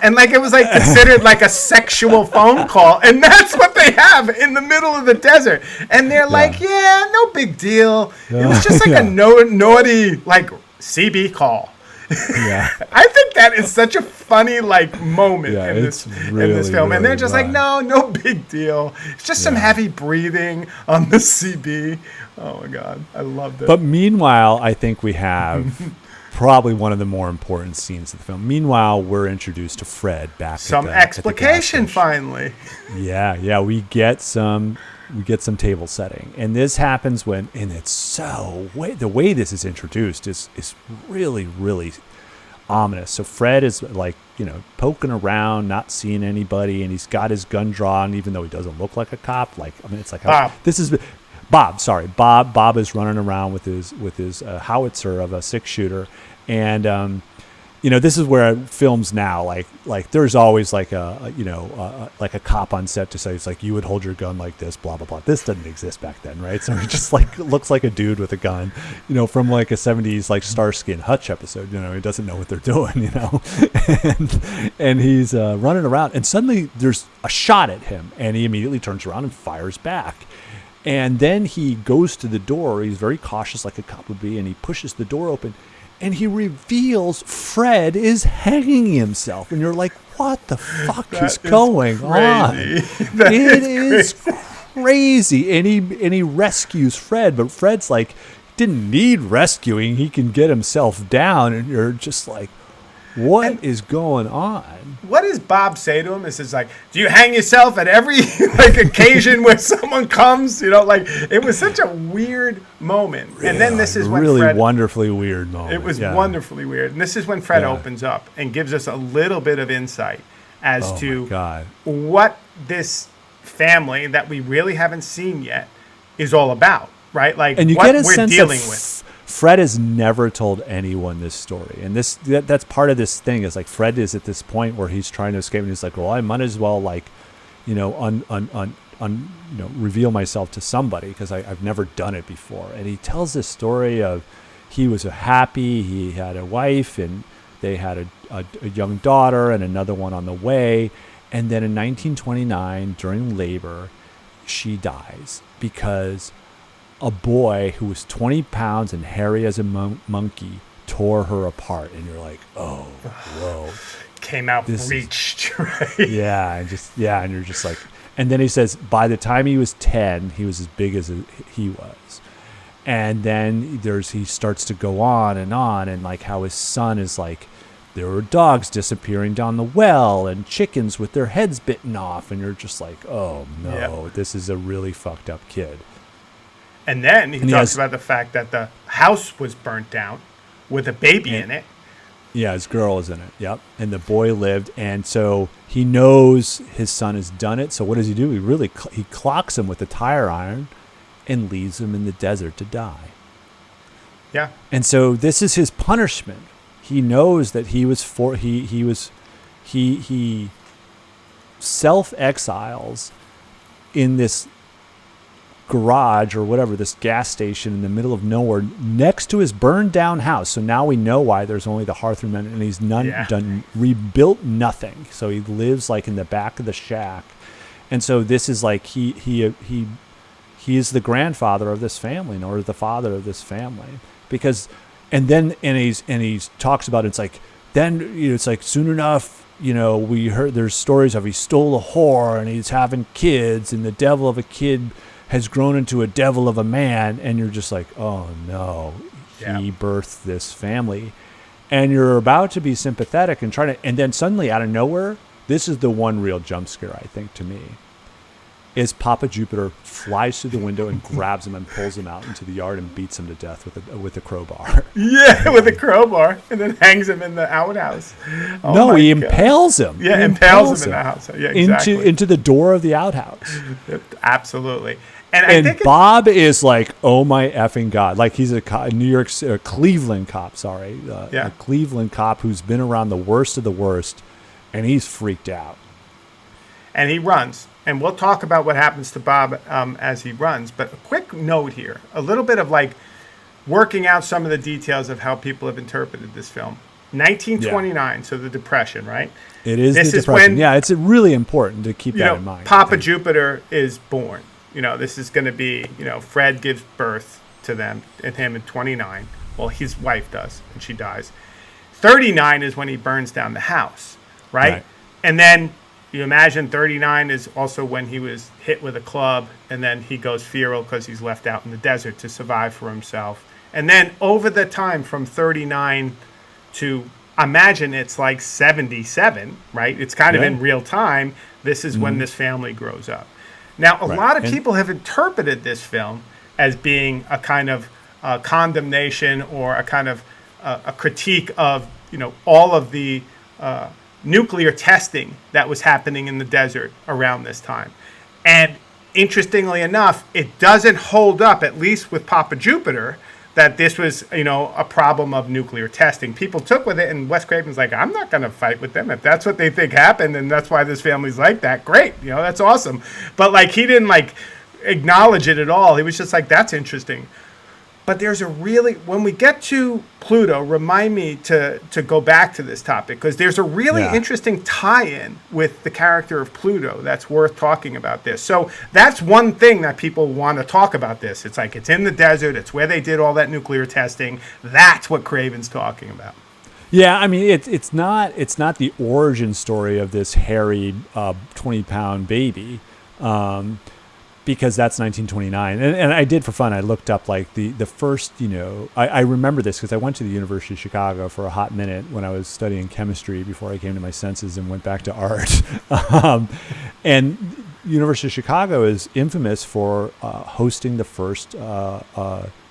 and like, it was like considered like a sexual phone call. And that's what they have in the middle of the desert. And they're like, no big deal. It was just like a naughty, like, CB call. Yeah. I think that is such a funny like moment in this film. Really, and they're just like, no big deal. It's just some heavy breathing on the CB. Oh my God. I love this. But meanwhile, I think we have probably one of the more important scenes of the film. Meanwhile, we're introduced to Fred back some explication finally. Yeah, we get some table setting, and this happens and it's the way this is introduced is really, really ominous. So Fred is like, poking around, not seeing anybody, and he's got his gun drawn, even though he doesn't look like a cop. It's like Bob. Sorry, Bob is running around with his howitzer of a 6-shooter, and this is where films now, like there's always like a cop on set to say, it's like, you would hold your gun like this, blah, blah, blah. This doesn't exist back then, right? So he just like looks like a dude with a gun, from like a 70s like Starsky and Hutch episode, he doesn't know what they're doing, and he's running around, and suddenly there's a shot at him, and he immediately turns around and fires back. And then he goes to the door. He's very cautious like a cop would be, and he pushes the door open. And he reveals Fred is hanging himself. And you're like, what the fuck is going on? It is crazy. And he rescues Fred, but Fred's like, didn't need rescuing. He can get himself down. And you're just like, what is going on? What does Bob say to him? This is like, do you hang yourself at every like occasion where someone comes? Like, it was such a weird moment. And then this is when really Fred, wonderfully weird moment. It was wonderfully weird. And this is when Fred opens up and gives us a little bit of insight as to what this family that we really haven't seen yet is all about, right? Like, and you what get a we're sense dealing of with. Fred has never told anyone this story, and that's part of this thing. Is like Fred is at this point where he's trying to escape, and he's like, well, I might as well like, reveal myself to somebody because I've never done it before. And he tells this story of he was happy, he had a wife, and they had a young daughter and another one on the way. And then in 1929, during labor, she dies because a boy who was 20 pounds and hairy as a monkey tore her apart. And you're like, oh, whoa. Came out breached, right? Yeah, and you're just like, and then he says by the time he was 10, he was as big as he was. And then he starts to go on and like how his son is like, there were dogs disappearing down the well and chickens with their heads bitten off. And you're just like, oh no, This is a really fucked up kid. And then he talks about the fact that the house was burnt down with a baby in it. Yeah, his girl is in it. Yep. And the boy lived. And so he knows his son has done it. So what does he do? He clocks him with a tire iron and leaves him in the desert to die. Yeah. And so this is his punishment. He knows that he self-exiles in this garage or whatever, this gas station in the middle of nowhere next to his burned down house. So now we know why there's only the hearth room and he's rebuilt nothing. So he lives like in the back of the shack. And so this is like he is the grandfather of this family, or the father of this family, because and he talks about it's like then it's like soon enough we heard there's stories of he stole a whore and he's having kids and the devil of a kid has grown into a devil of a man, and you're just like, oh no, he birthed this family. And you're about to be sympathetic and and then suddenly out of nowhere, this is the one real jump scare, I think, to me, is Papa Jupiter flies through the window and grabs him and pulls him out into the yard and beats him to death with a crowbar. Yeah, with a crowbar, and then hangs him in the outhouse. Oh no, he impales him. Yeah, impales him in the house. Yeah, exactly. Into the door of the outhouse. Absolutely. And I think Bob is like, oh my effing God. Like he's a Cleveland cop, a Cleveland cop who's been around the worst of the worst, and he's freaked out. And he runs. And we'll talk about what happens to Bob as he runs. But a quick note here, a little bit of like working out some of the details of how people have interpreted this film. 1929, so the Depression, right? It is the Depression. It's really important to keep that in mind. Papa Jupiter is born. This is going to be, Fred gives birth to him in 29. Well, his wife does, and she dies. 39 is when he burns down the house, right? And then you imagine 39 is also when he was hit with a club, and then he goes feral because he's left out in the desert to survive for himself. And then over the time from 39 to, imagine it's like 77, right? It's kind of in real time. This is when this family grows up. Now, a lot of people have interpreted this film as being a kind of condemnation or a kind of a critique of, all of the nuclear testing that was happening in the desert around this time. And interestingly enough, it doesn't hold up, at least with Papa Jupiter, that this was, a problem of nuclear testing. People took with it, and Wes Craven's like, I'm not going to fight with them. If that's what they think happened, and that's why this family's like that, great. That's awesome. But, like, he didn't, like, acknowledge it at all. He was just like, that's interesting. But there's when we get to Pluto, remind me to go back to this topic, because there's a really interesting tie-in with the character of Pluto that's worth talking about this. So that's one thing that people want to talk about this. It's like, it's in the desert. It's where they did all that nuclear testing. That's what Craven's talking about. Yeah, I mean, it's not the origin story of this hairy 20-pound baby. Because that's 1929. And I did for fun. I looked up like the first, I remember this because I went to the University of Chicago for a hot minute when I was studying chemistry before I came to my senses and went back to art. And University of Chicago is infamous for hosting the first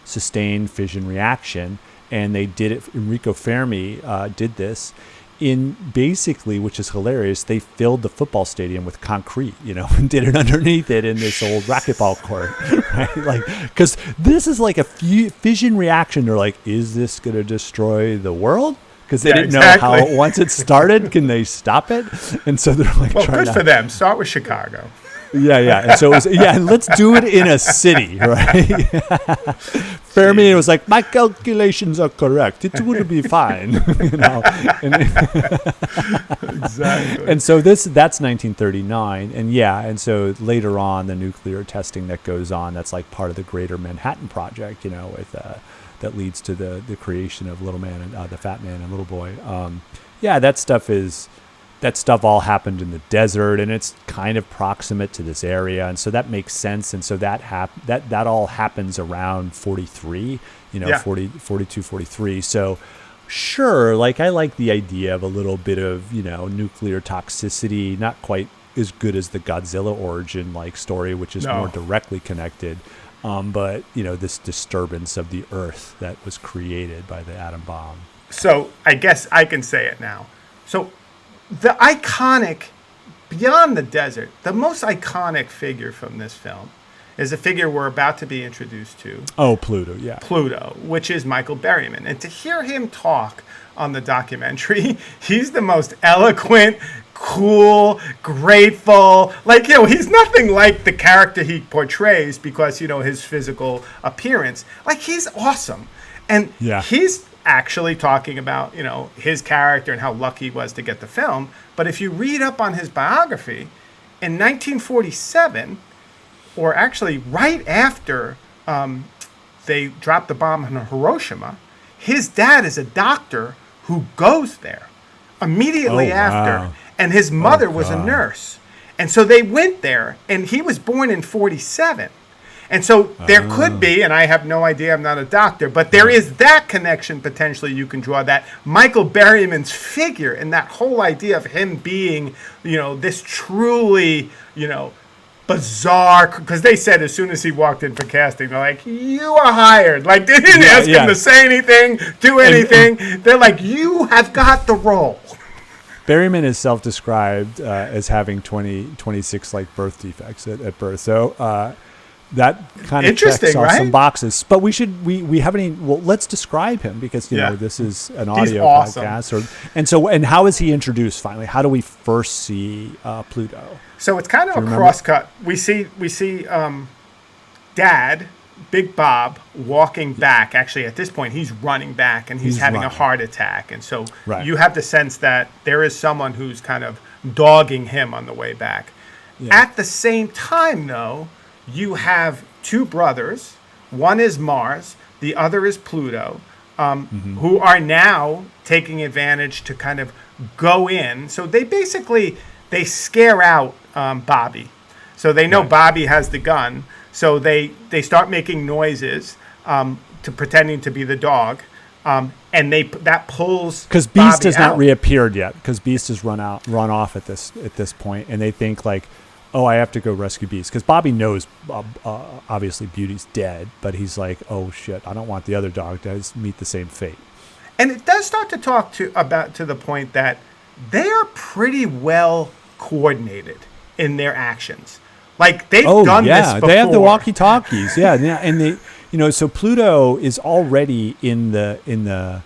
sustained fission reaction. And they did it, Enrico Fermi did this in basically, which is hilarious, they filled the football stadium with concrete, and did it underneath it in this old racquetball court, right? Like, because this is like a fission reaction. They're like, is this going to destroy the world? Because they didn't know how, once it started, can they stop it? And so they're like, well, good for them. Start with Chicago. Yeah. And so it was, and let's do it in a city, right? Fairmead was like, my calculations are correct. It would be fine, Exactly. And so that's 1939, and so later on, the nuclear testing that goes on, that's like part of the Greater Manhattan Project, with that leads to the creation of Little Man and the Fat Man and Little Boy. That stuff all happened in the desert, and it's kind of proximate to this area, and so that makes sense. And so that all happens around 43, 42, 43. So sure, like I like the idea of a little bit of, nuclear toxicity, not quite as good as the Godzilla origin like story, which is more directly connected. But this disturbance of the earth that was created by the atom bomb. So I guess I can say it now. So the iconic, beyond the desert, the most iconic figure from this film is a figure we're about to be introduced to. Oh, Pluto, yeah. Pluto, which is Michael Berryman. And to hear him talk on the documentary, he's the most eloquent, cool, grateful. Like, he's nothing like the character he portrays because, his physical appearance. Like, he's awesome. And he's actually talking about, his character and how lucky he was to get the film. But if you read up on his biography, in 1947, or actually right after they dropped the bomb on Hiroshima, his dad is a doctor who goes there immediately after. Wow. And his mother was a nurse. And so they went there, and he was born in 47. And so there could be, and I have no idea, I'm not a doctor, but there is that connection potentially you can draw, that Michael Berryman's figure and that whole idea of him being, this truly, bizarre, because they said as soon as he walked in for casting, they're like, you are hired. Like, they didn't ask him to say anything, do anything. They're like, you have got the role. Berryman is self-described as having 26 like birth defects at birth. So that kind of checks off some boxes. But we haven't even, let's describe him, because this is an audio podcast. And how is he introduced finally? How do we first see Pluto? So it's kind of a crosscut. We see Dad, Big Bob, walking back. Actually, at this point, he's running back, and he's having a heart attack. And so you have the sense that there is someone who's kind of dogging him on the way back. Yeah. At the same time, though, you have two brothers. One is Mars, the other is Pluto, who are now taking advantage to kind of go in. So they scare out Bobby. So they know Bobby has the gun. So they start making noises to pretending to be the dog. And that pulls, because Beast has not reappeared yet, because Beast has run off at this point, and they think like, oh, I have to go rescue Beast, because Bobby knows obviously Beauty's dead, but he's like, oh shit, I don't want the other dog to meet the same fate. And it does start to talk to the point that they are pretty well coordinated in their actions. Like, they've done this before. They have the walkie-talkies. And they, so Pluto is already in the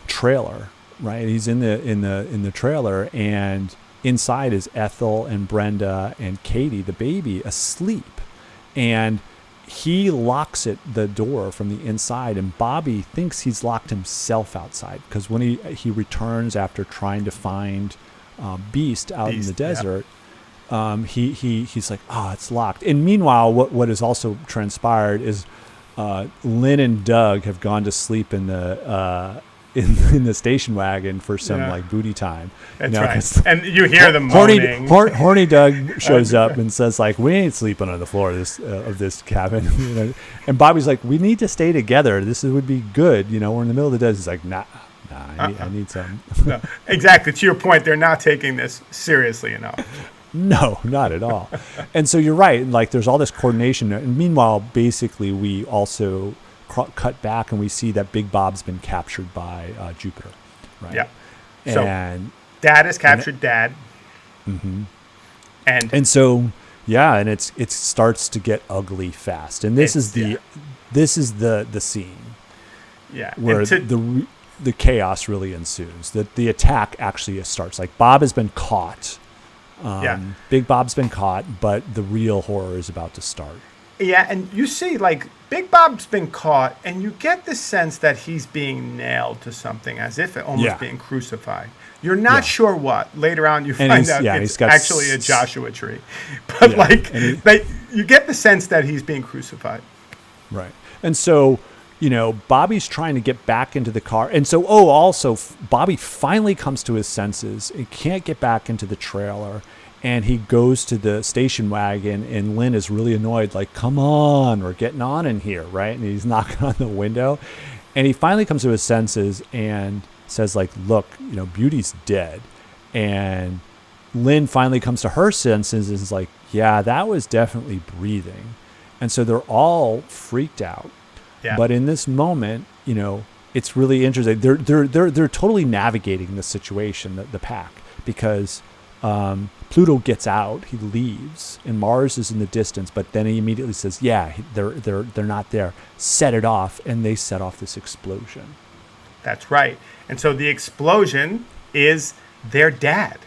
trailer, right? He's in the trailer, and inside is Ethel and Brenda and Katie, the baby, asleep. And he locks the door from the inside, and Bobby thinks he's locked himself outside, because when he returns after trying to find Beast in the desert, he's like, oh, it's locked. And meanwhile, what has also transpired is Lynn and Doug have gone to sleep in the station wagon for some like booty time. That's right. And you hear them moaning. Horny Doug shows up and says like, we ain't sleeping on the floor of this cabin. And Bobby's like, we need to stay together. This would be good. We're in the middle of the desert. He's like, nah, I need some. No, exactly. To your point, they're not taking this seriously enough. No, not at all. And so you're right. Like, there's all this coordination. And meanwhile, basically, we also cut back and we see that Big Bob's been captured by Jupiter. right? Yeah. So And dad has captured dad. and so yeah, and it starts to get ugly fast. And this is the scene Yeah. where the chaos really ensues. That the attack actually starts. Like Bob has been caught. Big Bob's been caught, but the real horror is about to start. Yeah, and you see, like, Big Bob's been caught, and you get the sense that he's being nailed to something, as if almost being crucified. You're not sure what. Later on, you find out it's actually a Joshua tree. But, you get the sense that he's being crucified. Right. And so, Bobby's trying to get back into the car. And so, also, Bobby finally comes to his senses. He can't get back into the trailer. And he goes to the station wagon, and Lynn is really annoyed, like, come on, we're getting on in here, right? And he's knocking on the window. And he finally comes to his senses and says, like, look, Beauty's dead. And Lynn finally comes to her senses and is like, yeah, that was definitely breathing. And so they're all freaked out. Yeah. But in this moment, it's really interesting. They're totally navigating the situation, the pack, because Pluto gets out, he leaves, and Mars is in the distance, but then he immediately says, yeah, they're not there. Set it off, and they set off this explosion. That's right. And so the explosion is their dad.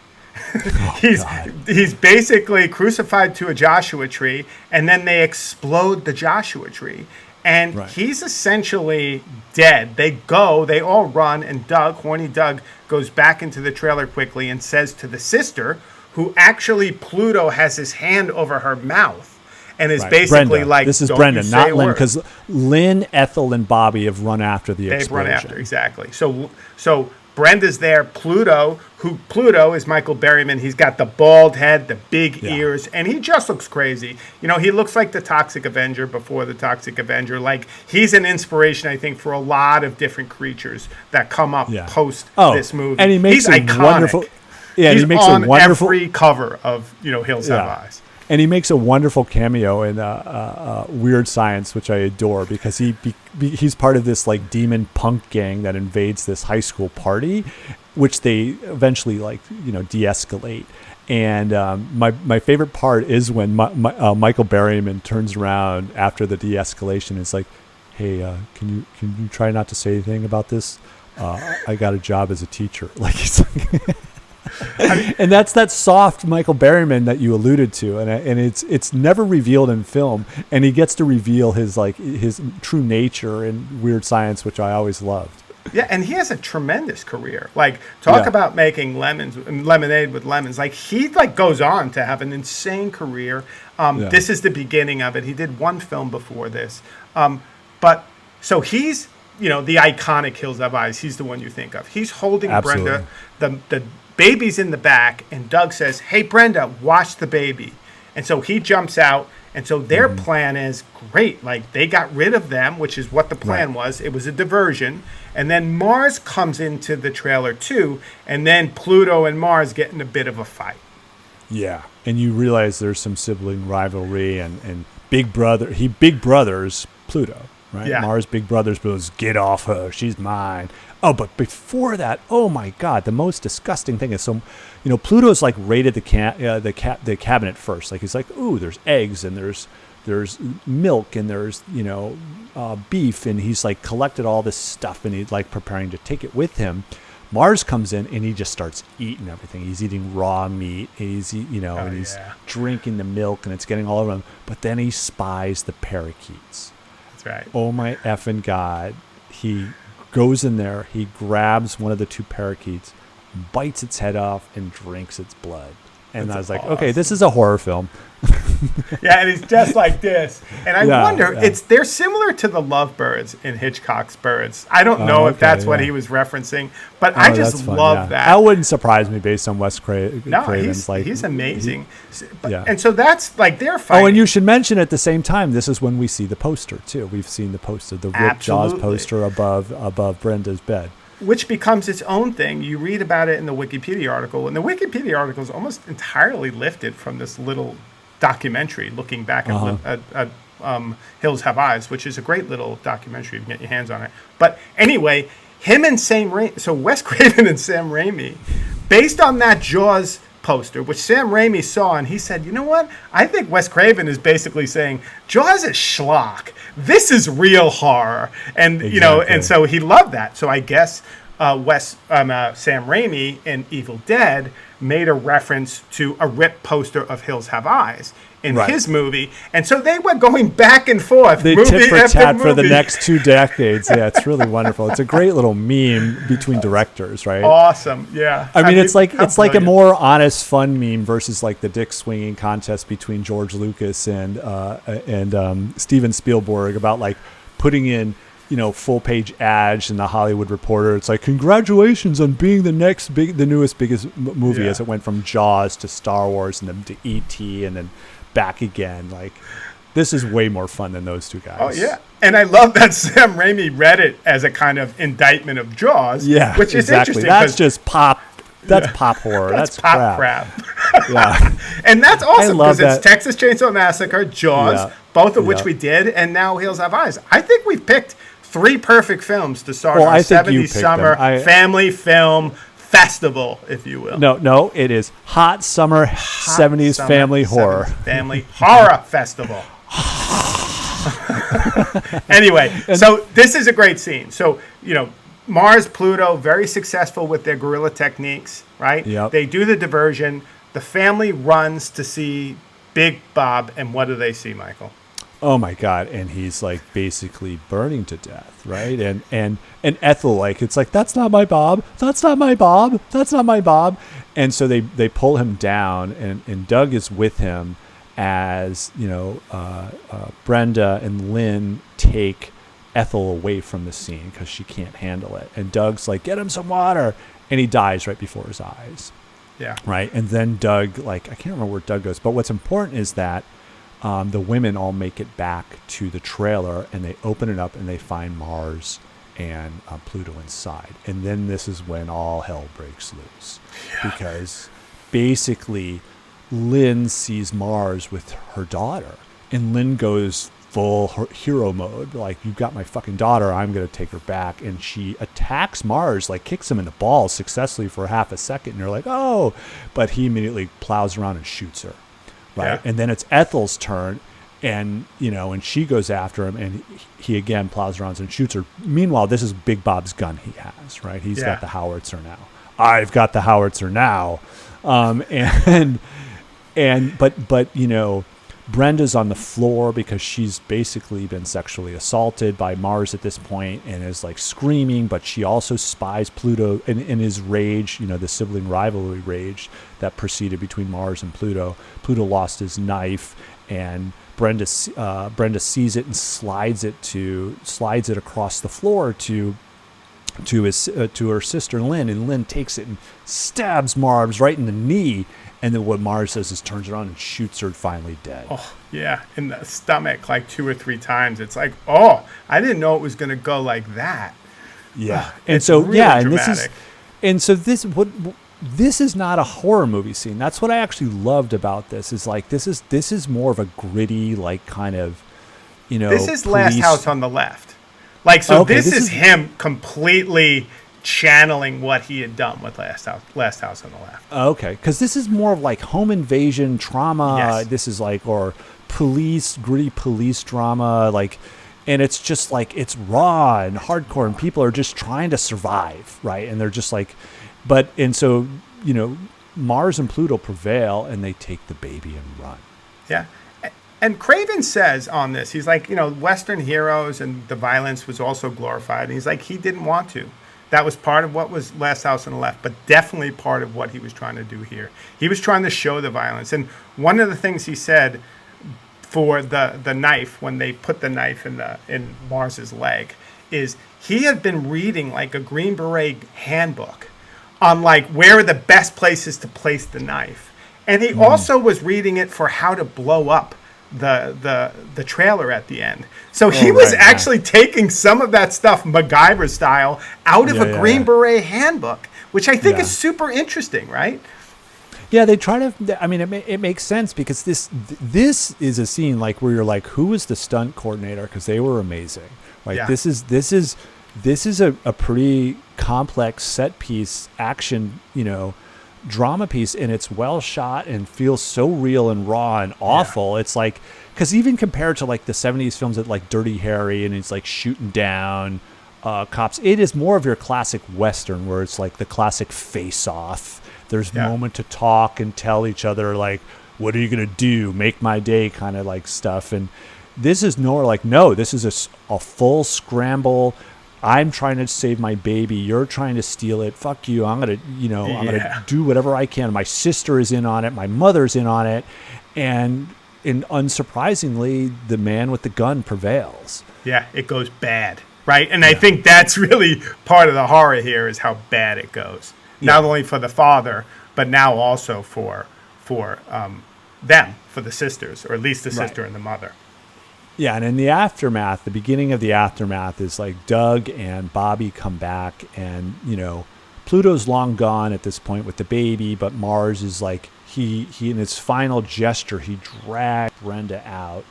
He's basically crucified to a Joshua tree, and then they explode the Joshua tree. And he's essentially dead. They all run, and horny Doug, goes back into the trailer quickly and says to the sister, who actually Pluto has his hand over her mouth, and is basically Brenda. like, this is Brenda, not Lynn, because Lynn, Ethel, and Bobby have run after the explosion. They've run after, exactly. So Brenda's there. Pluto is Michael Berryman. He's got the bald head, the big ears, and he just looks crazy. He looks like the Toxic Avenger before the Toxic Avenger. Like, he's an inspiration, I think, for a lot of different creatures that come up post this movie. And he makes he's iconic. Wonderful. Yeah, he's he makes on a wonderful every cover of Hills Have Eyes. And he makes a wonderful cameo in Weird Science, which I adore, because he's part of this like demon punk gang that invades this high school party, which they eventually de-escalate. And my favorite part is when Michael Berryman turns around after the de-escalation and is like, "Hey, can you try not to say anything about this? I got a job as a teacher." Like he's like. And that's that soft Michael Berryman that you alluded to, and it's never revealed in film, and he gets to reveal his true nature in Weird Science, which I always loved. Yeah, and he has a tremendous career. Like, talk about making lemonade with lemons. Like, he goes on to have an insane career. This is the beginning of it. He did one film before this, but so he's the iconic Hills Have Eyes. He's the one you think of. He's holding Brenda. The baby's in the back, and Doug says, "Hey, Brenda, watch the baby." And so he jumps out, and so their plan is great. Like, they got rid of them, which is what the plan was. It was a diversion. And then Mars comes into the trailer too, and then Pluto and Mars get in a bit of a fight. Yeah, and you realize there's some sibling rivalry, and Big Brother's Pluto, right? Yeah. Mars Big Brother's goes, "Get off her, she's mine." Oh, but before that, oh my God, the most disgusting thing is Pluto's like raided the cabinet first. Like, he's like, ooh, there's eggs and there's milk and there's beef, and he's like collected all this stuff and he's like preparing to take it with him. Mars comes in and he just starts eating everything. He's eating raw meat. He's he's drinking the milk, and it's getting all over him. But then he spies the parakeets. That's right. Oh my effing God! He goes in there, he grabs one of the two parakeets, bites its head off, and drinks its blood. And I was like, awesome. Okay, this is a horror film. Yeah, and it's just like this. And I wonder, they're similar to the lovebirds in Hitchcock's Birds. I don't know if that's what he was referencing, but I just love that. That wouldn't surprise me based on Wes Craven's. No, he's amazing. And so that's like their fight. Oh, and you should mention at the same time, this is when we see the poster too. We've seen the poster, the ripped Jaws poster above Brenda's bed. Which becomes its own thing. You read about it in the Wikipedia article, and the Wikipedia article is almost entirely lifted from this little documentary looking back at Hills Have Eyes, which is a great little documentary. You can get your hands on it. But anyway, him and Sam Raimi, so Wes Craven and Sam Raimi, based on that Jaws poster, which Sam Raimi saw, and he said, you know what? I think Wes Craven is basically saying, Jaws is schlock. This is real horror. And, you know, and so he loved that. So I guess Sam Raimi in Evil Dead made a reference to a ripped poster of Hills Have Eyes in his movie, and so they were going back and forth. They tit for tat for the next 2 decades. Yeah, it's really wonderful. It's a great little meme between directors, right? Awesome, yeah. I mean, it's like a more honest, fun meme versus like the dick swinging contest between George Lucas and Steven Spielberg about like putting in, you know, full page ads in the Hollywood Reporter. It's like, congratulations on being the newest biggest movie, as it went from Jaws to Star Wars and then to E.T. and then back again. Like, this is way more fun than those two guys. Oh yeah, and I love that Sam Raimi read it as a kind of indictment of Jaws. Yeah, which is interesting. That's just pop. That's pop horror. That's pop crap. Yeah, and that's awesome because it's Texas Chainsaw Massacre, Jaws, both of which we did, and now Hills Have Eyes. I think we picked 3 perfect films to start our 70s summer family film festival, if you will. No, it is Hot Summer 70s Family Horror. Family Horror Festival. Anyway, so this is a great scene. So, you know, Mars, Pluto, very successful with their guerrilla techniques, right? Yep. They do the diversion. The family runs to see Big Bob, and what do they see, Michael? Oh my God! And he's like basically burning to death, right? And Ethel, like, it's like, that's not my Bob. That's not my Bob. That's not my Bob. And so they pull him down, and Doug is with him as, you know, Brenda and Lynn take Ethel away from the scene because she can't handle it. And Doug's like, get him some water, and he dies right before his eyes. Yeah. Right. And then Doug, like, I can't remember where Doug goes, but what's important is that the women all make it back to the trailer, and they open it up and they find Mars and Pluto inside. And then this is when all hell breaks loose, because basically Lynn sees Mars with her daughter, and Lynn goes full hero mode. Like, you've got my fucking daughter, I'm going to take her back. And she attacks Mars, like kicks him in the balls successfully for half a second. And you're like, oh, but he immediately plows around and shoots her. Right. Yeah. And then it's Ethel's turn, and, you know, and she goes after him, and he again plows around and shoots her. Meanwhile, this is Big Bob's gun he has, right? He's got the howitzer now. I've got the howitzer now. But you know, Brenda's on the floor because she's basically been sexually assaulted by Mars at this point and is like screaming, but she also spies Pluto in his rage, you know, the sibling rivalry rage that proceeded between Mars and Pluto. Pluto lost his knife, and Brenda sees it and slides it across the floor to her sister Lynn, and Lynn takes it and stabs Mars right in the knee. And then what Mars does is turns around and shoots her finally dead. Oh, yeah, in the stomach like 2 or 3 times. It's like, oh, I didn't know it was going to go like that. Yeah, and so really dramatic. This is not a horror movie scene. That's what I actually loved about this. Is like this is more of a gritty, like, kind of, you know. This is Last House on the Left. Like, so okay, this is him completely channeling what he had done with Last House on the Left. Okay, because this is more of like home invasion trauma. Yes. This is like, or gritty police drama, like, and it's just like, it's raw and hardcore, and people are just trying to survive, right? And they're just like, and so, you know, Mars and Pluto prevail, and they take the baby and run. Yeah. And Craven says on this, he's like, you know, Western heroes and the violence was also glorified. And he's like, he didn't want to. That was part of what was Last House on the Left, but definitely part of what he was trying to do here. He was trying to show the violence. And one of the things he said for the knife, when they put the knife in Mars's leg, is he had been reading like a Green Beret handbook on like where are the best places to place the knife. And he also was reading it for how to blow up the trailer at the end. So he was actually taking some of that stuff MacGyver style out of a Green Beret handbook, which I think is super interesting, right? Yeah, they try to. I mean, it makes sense because this is a scene like where you're like, who was the stunt coordinator? Because they were amazing. Like this is this is a pretty complex set piece action, drama piece, and it's well shot and feels so real and raw and awful. It's like, because even compared to like the 70s films that like Dirty Harry and it's like shooting down cops, it is more of your classic Western where it's like the classic face off. There's moment to talk and tell each other like, what are you going to do? Make my day kind of like stuff. And this is more like, no, this is a full scramble. I'm trying to save my baby. You're trying to steal it. Fuck you. I'm going to, I'm going to do whatever I can. My sister is in on it. My mother's in on it. And unsurprisingly, the man with the gun prevails. Yeah, it goes bad, right? And I think that's really part of the horror here is how bad it goes. Not only for the father, but now also for them, for the sisters, or at least the sister and the mother. Yeah, and in the aftermath, the beginning of the aftermath is like Doug and Bobby come back, and Pluto's long gone at this point with the baby, but Mars is like he in his final gesture he dragged Brenda out,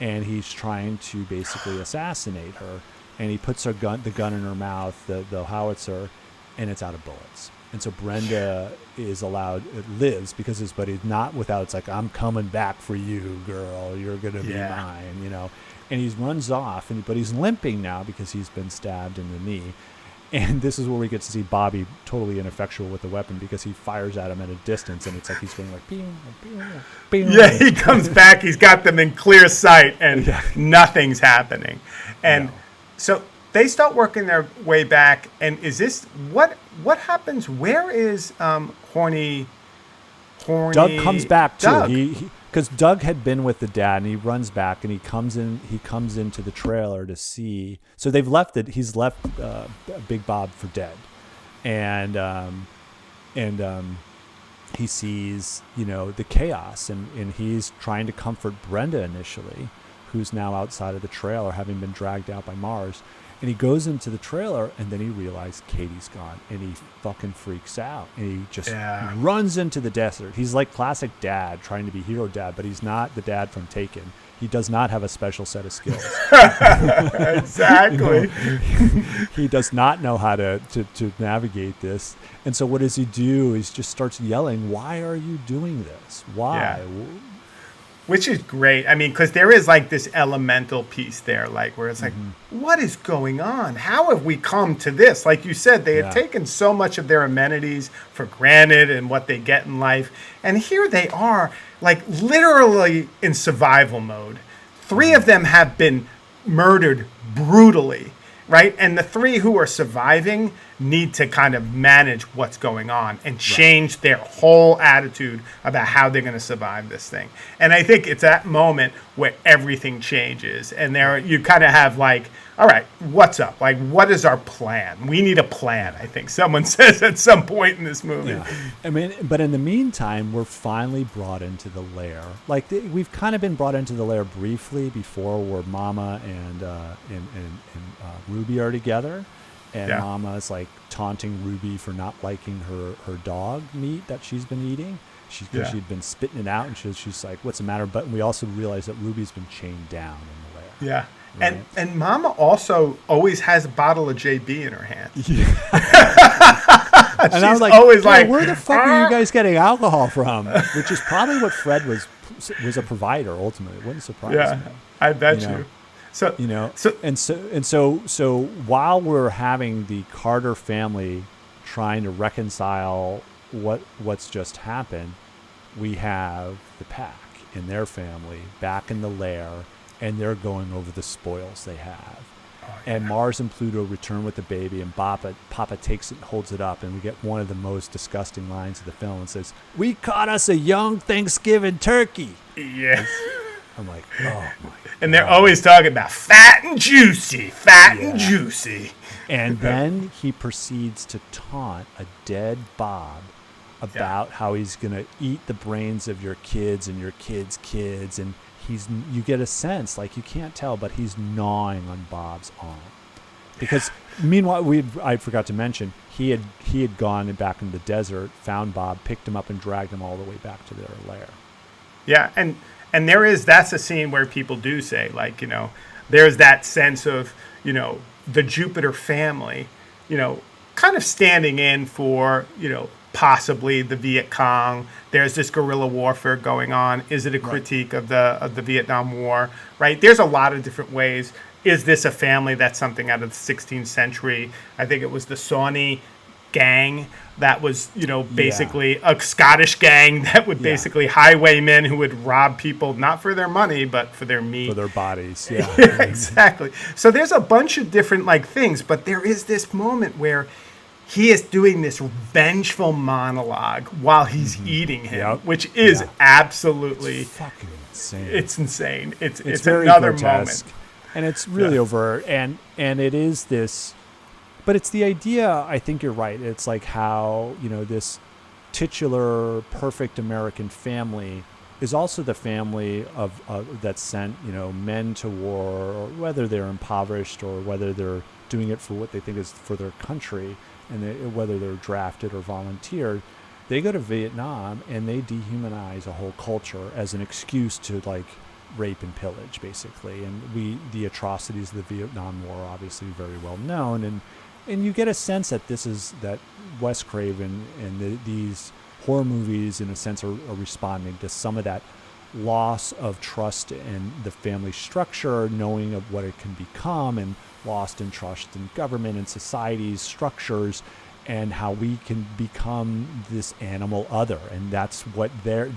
and he's trying to basically assassinate her, and he puts the gun in her mouth, the howitzer, and it's out of bullets. And so Brenda is allowed, it lives because his buddy's not without, it's like, I'm coming back for you, girl. You're going to be mine, And he runs off, but he's limping now because he's been stabbed in the knee. And this is where we get to see Bobby totally ineffectual with the weapon because he fires at him at a distance, and it's like he's going like, bing, bing, bing. Yeah, he comes back, he's got them in clear sight, and nothing's happening. And so they start working their way back, and is this what happens? Where is horny Doug comes back too. Doug? Because Doug had been with the dad, and he runs back, and he comes into the trailer to see. So they've left it. He's left Big Bob for dead, and he sees the chaos, and he's trying to comfort Brenda initially, who's now outside of the trailer, having been dragged out by Mars. And he goes into the trailer, and then he realizes Katie's gone, and he fucking freaks out, and he just runs into the desert. He's like classic dad, trying to be hero dad, but he's not the dad from Taken. He does not have a special set of skills. Exactly. He does not know how to navigate this. And so what does he do? He just starts yelling, why are you doing this? Why? Yeah. Which is great. I mean, because there is like this elemental piece there, like where it's like, what is going on? How have we come to this? Like you said, they had taken so much of their amenities for granted and what they get in life. And here they are, like literally in survival mode. 3 of them have been murdered brutally, right? And the 3 who are surviving need to kind of manage what's going on and change their whole attitude about how they're going to survive this thing. And I think it's that moment where everything changes, and there you kind of have like, all right, what's up? Like, what is our plan? We need a plan, I think someone says at some point in this movie. Yeah. I mean, but in the meantime, we're finally brought into the lair. Like we've kind of been brought into the lair briefly before, where Mama and Ruby are together. And Mama is like taunting Ruby for not liking her dog meat that she's been eating. She'd been spitting it out, and she's like, "What's the matter?" But we also realize that Ruby's been chained down in the lair. Yeah, right? and Mama also always has a bottle of JB in her hand. Yeah. And I was like, always like, "Where the fuck are you guys getting alcohol from?" Which is probably what Fred was a provider ultimately. It wouldn't surprise me. Yeah, I bet you. So while we're having the Carter family trying to reconcile what's just happened, we have the Pack and their family back in the lair, and they're going over the spoils they have. And Mars and Pluto return with the baby, and Papa takes it and holds it up, and we get one of the most disgusting lines of the film, and says, "We caught us a young Thanksgiving turkey." Yes. I'm like, oh my God. And they're always talking about fat and juicy, and juicy. And then he proceeds to taunt a dead Bob about how he's going to eat the brains of your kids and your kids' kids. And you get a sense, like you can't tell, but he's gnawing on Bob's arm. Because meanwhile, I forgot to mention, he had gone back in the desert, found Bob, picked him up, and dragged him all the way back to their lair. Yeah, and that's a scene where people do say, like, there's that sense of, the Jupiter family, kind of standing in for, possibly the Viet Cong. There's this guerrilla warfare going on. Is it a critique of the Vietnam War? Right? There's a lot of different ways. Is this a family that's something out of the 16th century? I think it was the Sawney gang that was, basically a Scottish gang that would basically highwaymen who would rob people not for their money but for their meat, for their bodies. Yeah. Exactly. So there's a bunch of different things, but there is this moment where he is doing this vengeful monologue while he's eating him, which is absolutely it's fucking insane. It's insane. It's very another grotesque. moment, and it's really overt, and it is this. But it's the idea, I think you're right. It's like how, this titular, perfect American family is also the family of that sent, men to war, or whether they're impoverished or whether they're doing it for what they think is for their country, and whether they're drafted or volunteered. They go to Vietnam and they dehumanize a whole culture as an excuse to rape and pillage, basically. And the atrocities of the Vietnam War are obviously very well known, and you get a sense that Wes Craven and these horror movies, in a sense, are responding to some of that loss of trust in the family structure, knowing of what it can become, and lost in trust in government and society's structures, and how we can become this animal other. And that's what they're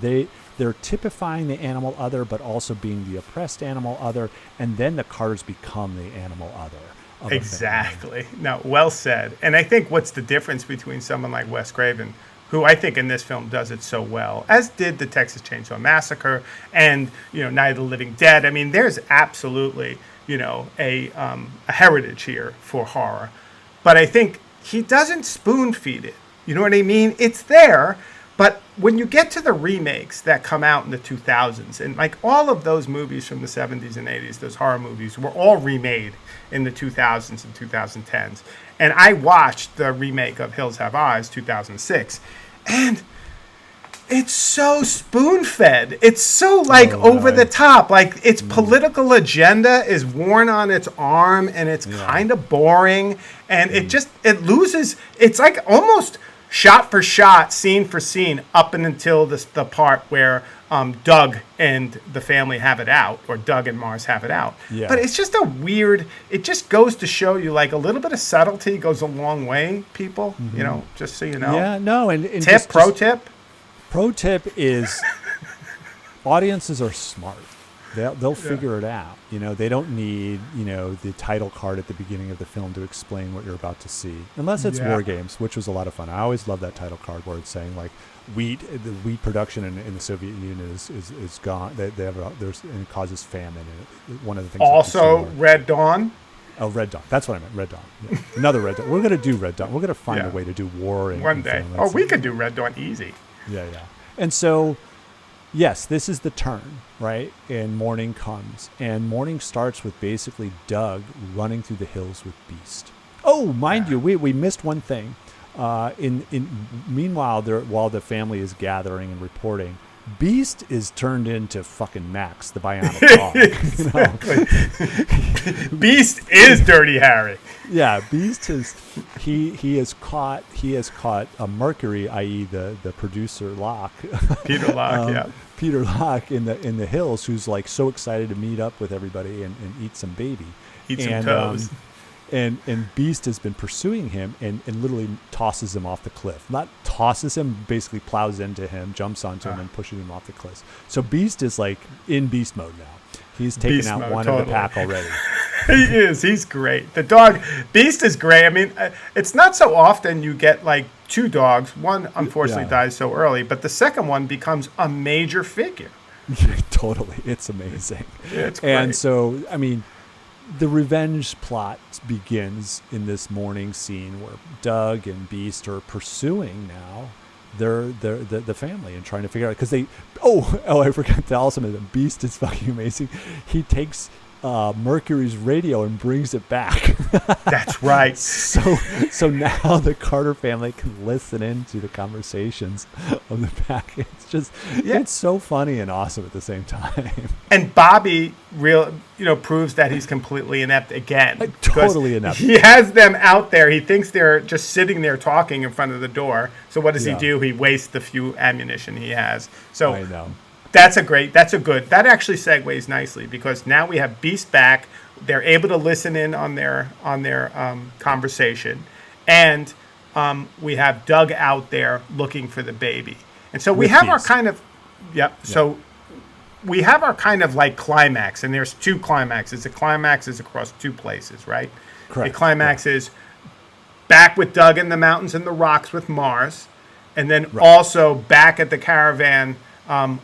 typifying the animal other, but also being the oppressed animal other. And then the Carters become the animal other. Exactly. No, well said. And I think what's the difference between someone like Wes Craven, who I think in this film does it so well, as did the Texas Chainsaw Massacre and, Night of the Living Dead. I mean, there's absolutely, a heritage here for horror. But I think he doesn't spoon feed it. You know what I mean? It's there. But when you get to the remakes that come out in the 2000s, and all of those movies from the 70s and 80s, those horror movies, were all remade in the 2000s and 2010s. And I watched the remake of Hills Have Eyes, 2006, and it's so spoon-fed. It's so over the top. Its political agenda is worn on its arm, and it's kind of boring, and it loses. It's almost shot for shot, scene for scene, up and until the part where Doug and the family have it out, or Doug and Mars have it out. Yeah. But it's just it just goes to show you, a little bit of subtlety goes a long way, people, just so you know. Yeah, no, and Pro tip is audiences are smart. They'll figure it out. They don't need, the title card at the beginning of the film to explain what you're about to see. Unless it's War Games, which was a lot of fun. I always love that title card where it's saying the wheat production in the Soviet Union is gone. They have and it causes famine. And one of the things. Also, Red Dawn. Oh, Red Dawn. That's what I meant. Red Dawn. Yeah. Another Red Dawn. We're gonna do Red Dawn. We're gonna find a way to do war one day. We could do Red Dawn easy. Yeah. And so, yes, this is the turn, right? And morning comes. And morning starts with basically Doug running through the hills with Beast. Oh, mind you, we missed one thing. Meanwhile, while the family is gathering and reporting, Beast is turned into fucking Max, the bionic dog. Beast is Dirty Harry. Yeah, Beast he has caught a Mercury, i.e. the producer Locke. Peter Locke, Peter Locke in the hills, who's so excited to meet up with everybody and eat some baby. Some toes. And Beast has been pursuing him and literally tosses him off the cliff. Not tosses him, basically plows into him, jumps onto him, and pushes him off the cliff. So Beast is in beast mode now. He's taken out one of the pack already. He is. He's great. The dog, Beast is great. I mean, it's not so often you get two dogs. One, unfortunately, dies so early, but the second one becomes a major figure. Totally. It's amazing. It's great. And so, I mean, the revenge plot begins in this morning scene where Doug and Beast are pursuing now the family and trying to figure out, because I forgot to also mention, Beast is fucking amazing. He takes Mercury's radio and brings it back. That's right. So now the Carter family can listen into the conversations of the pack. It's just, it's so funny and awesome at the same time. And Bobby proves that he's completely inept again. Totally inept. He has them out there. He thinks they're just sitting there talking in front of the door. So what does he do? He wastes the few ammunition he has. So I know. That actually segues nicely, because now we have Beast back. They're able to listen in on their conversation, and we have Doug out there looking for the baby. And so we have our kind of So we have our kind of like climax, and there's two climaxes. The climax is across two places, right? Correct. The climax is back with Doug in the mountains and the rocks with Mars, and then also back at the caravan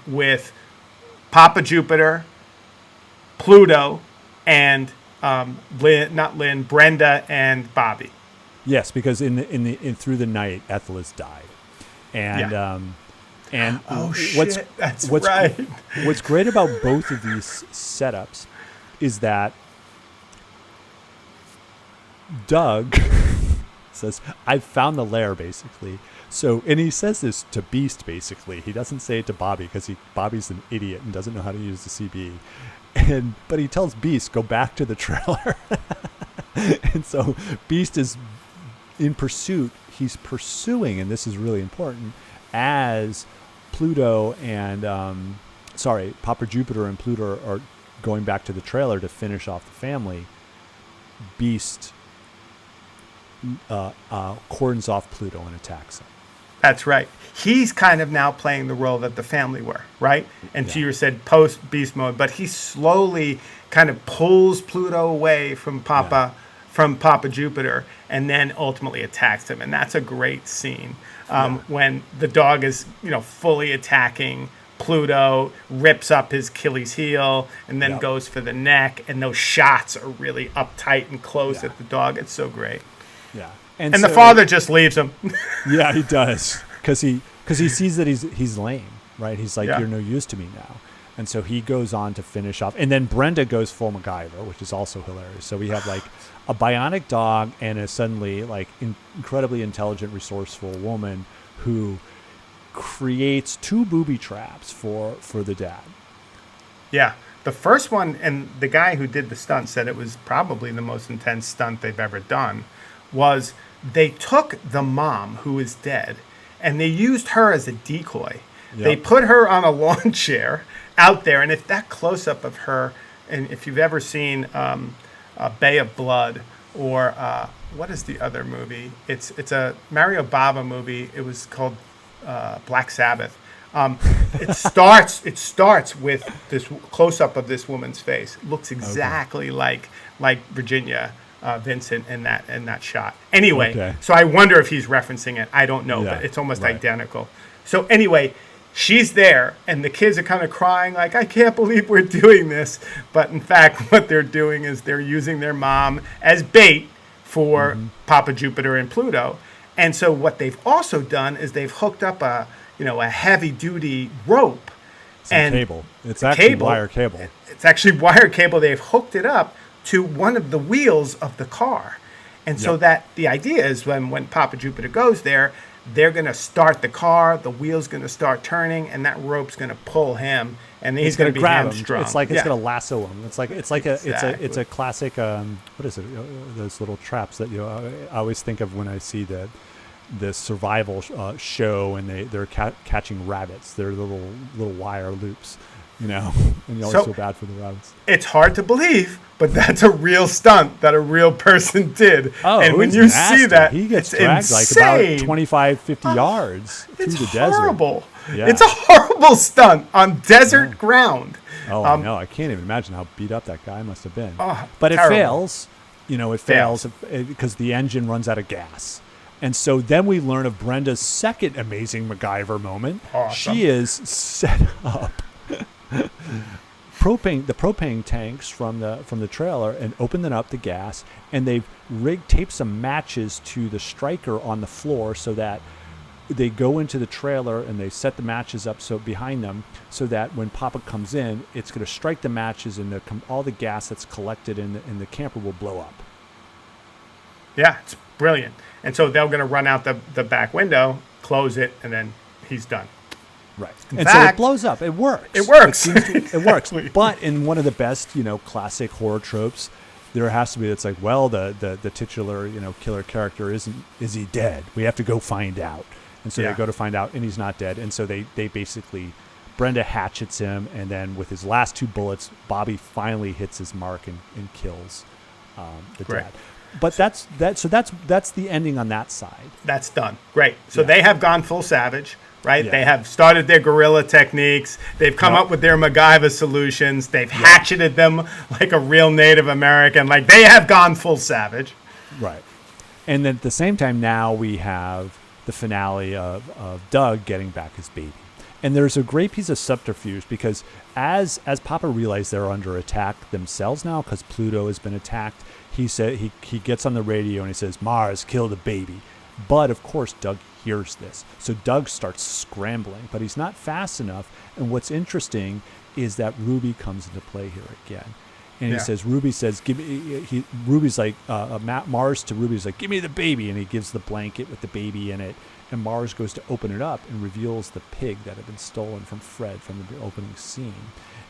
with Papa Jupiter, Pluto, and Brenda and Bobby. Yes, because in through the night, Ethel has died, and That's right. What's great about both of these setups is that Doug says, "I've found the lair," basically. So, and he says this to Beast, basically. He doesn't say it to Bobby, because Bobby's an idiot and doesn't know how to use the CB. But he tells Beast, go back to the trailer. And so Beast is in pursuit. He's pursuing, and this is really important, as Pluto and, Papa Jupiter and Pluto are going back to the trailer to finish off the family. Beast cordons off Pluto and attacks him. That's right. He's kind of now playing the role that the family were, right? And Cheever said post-beast mode, but he slowly kind of pulls Pluto away from Papa Jupiter, and then ultimately attacks him. And that's a great scene when the dog is, fully attacking Pluto, rips up his Achilles heel, and then goes for the neck. And those shots are really uptight and close at the dog. It's so great. Yeah. And so, the father just leaves him. Yeah, he does, because he sees that he's lame, right? He's like, you're no use to me now, and so he goes on to finish off. And then Brenda goes full MacGyver, which is also hilarious. So we have like a bionic dog and a suddenly like incredibly intelligent, resourceful woman who creates two booby traps for the dad. Yeah. The first one, and the guy who did the stunt said it was probably the most intense stunt they've ever done, was they took the mom, who is dead, and they used her as a decoy. Yep. They put her on a lawn chair out there, and if that close-up of her, and if you've ever seen Bay of Blood, or what is the other movie? It's a Mario Bava movie. It was called Black Sabbath. It starts with this close-up of this woman's face. It looks exactly like Virginia Vincent in that shot. Anyway, so I wonder if he's referencing it. I don't know, but it's almost identical. So anyway, she's there, and the kids are kind of crying like, I can't believe we're doing this. But in fact, what they're doing is they're using their mom as bait for Papa Jupiter and Pluto. And so what they've also done is they've hooked up a heavy-duty rope. And cable. It's actually wire cable. It's actually wire cable. They've hooked it up to one of the wheels of the car. And so that the idea is when Papa Jupiter goes there, they're going to start the car, the wheel's going to start turning, and that rope's going to pull him, and he's going to be hamstrung. It's like it's going to lasso him. It's a classic what is it? Those little traps that I always think of when I see the survival show, and they're catching rabbits. They're little wire loops. And you always feel bad for the rabbits. It's hard to believe, but that's a real stunt that a real person did. Oh, and when you see that, he gets dragged insane. Like about 25, 50 yards through the desert. Horrible. Yeah. It's a horrible stunt on desert ground. Oh, I know. I can't even imagine how beat up that guy must have been. But terrible. It fails. It fails because the engine runs out of gas. And so then we learn of Brenda's second amazing MacGyver moment. Awesome. She is set up the propane tanks from the trailer and open them up the gas, and they've taped some matches to the striker on the floor so that they go into the trailer and they set the matches up so behind them so that when Papa comes in, it's going to strike the matches and all the gas that's collected in the camper will blow up. Yeah, it's brilliant. And so they're going to run out the back window, close it, and then he's done. Right. In and fact, so it blows up. It works. It works. It works. But in one of the best, classic horror tropes, there has to be, it's like, well, the titular, killer character is he dead? We have to go find out. And so they go to find out, and he's not dead. And so they basically, Brenda hatchets him, and then with his last 2 bullets, Bobby finally hits his mark and kills the dad. But that's the ending on that side. That's done. Great. So they have gone full savage, right? Yeah. They have started their guerrilla techniques. They've come up with their MacGyver solutions. They've hatcheted them like a real Native American. Like, they have gone full savage. Right. And then at the same time, now we have the finale of Doug getting back his baby. And there's a great piece of subterfuge because as Papa realized they're under attack themselves now because Pluto has been attacked, he said he gets on the radio and he says, Mars killed a baby. But of course Doug hears this. So Doug starts scrambling, but he's not fast enough. And what's interesting is that Ruby comes into play here again. And he says, Ruby says, give me, Ruby's like, Mars to Ruby's like, give me the baby. And he gives the blanket with the baby in it. And Mars goes to open it up and reveals the pig that had been stolen from Fred from the opening scene.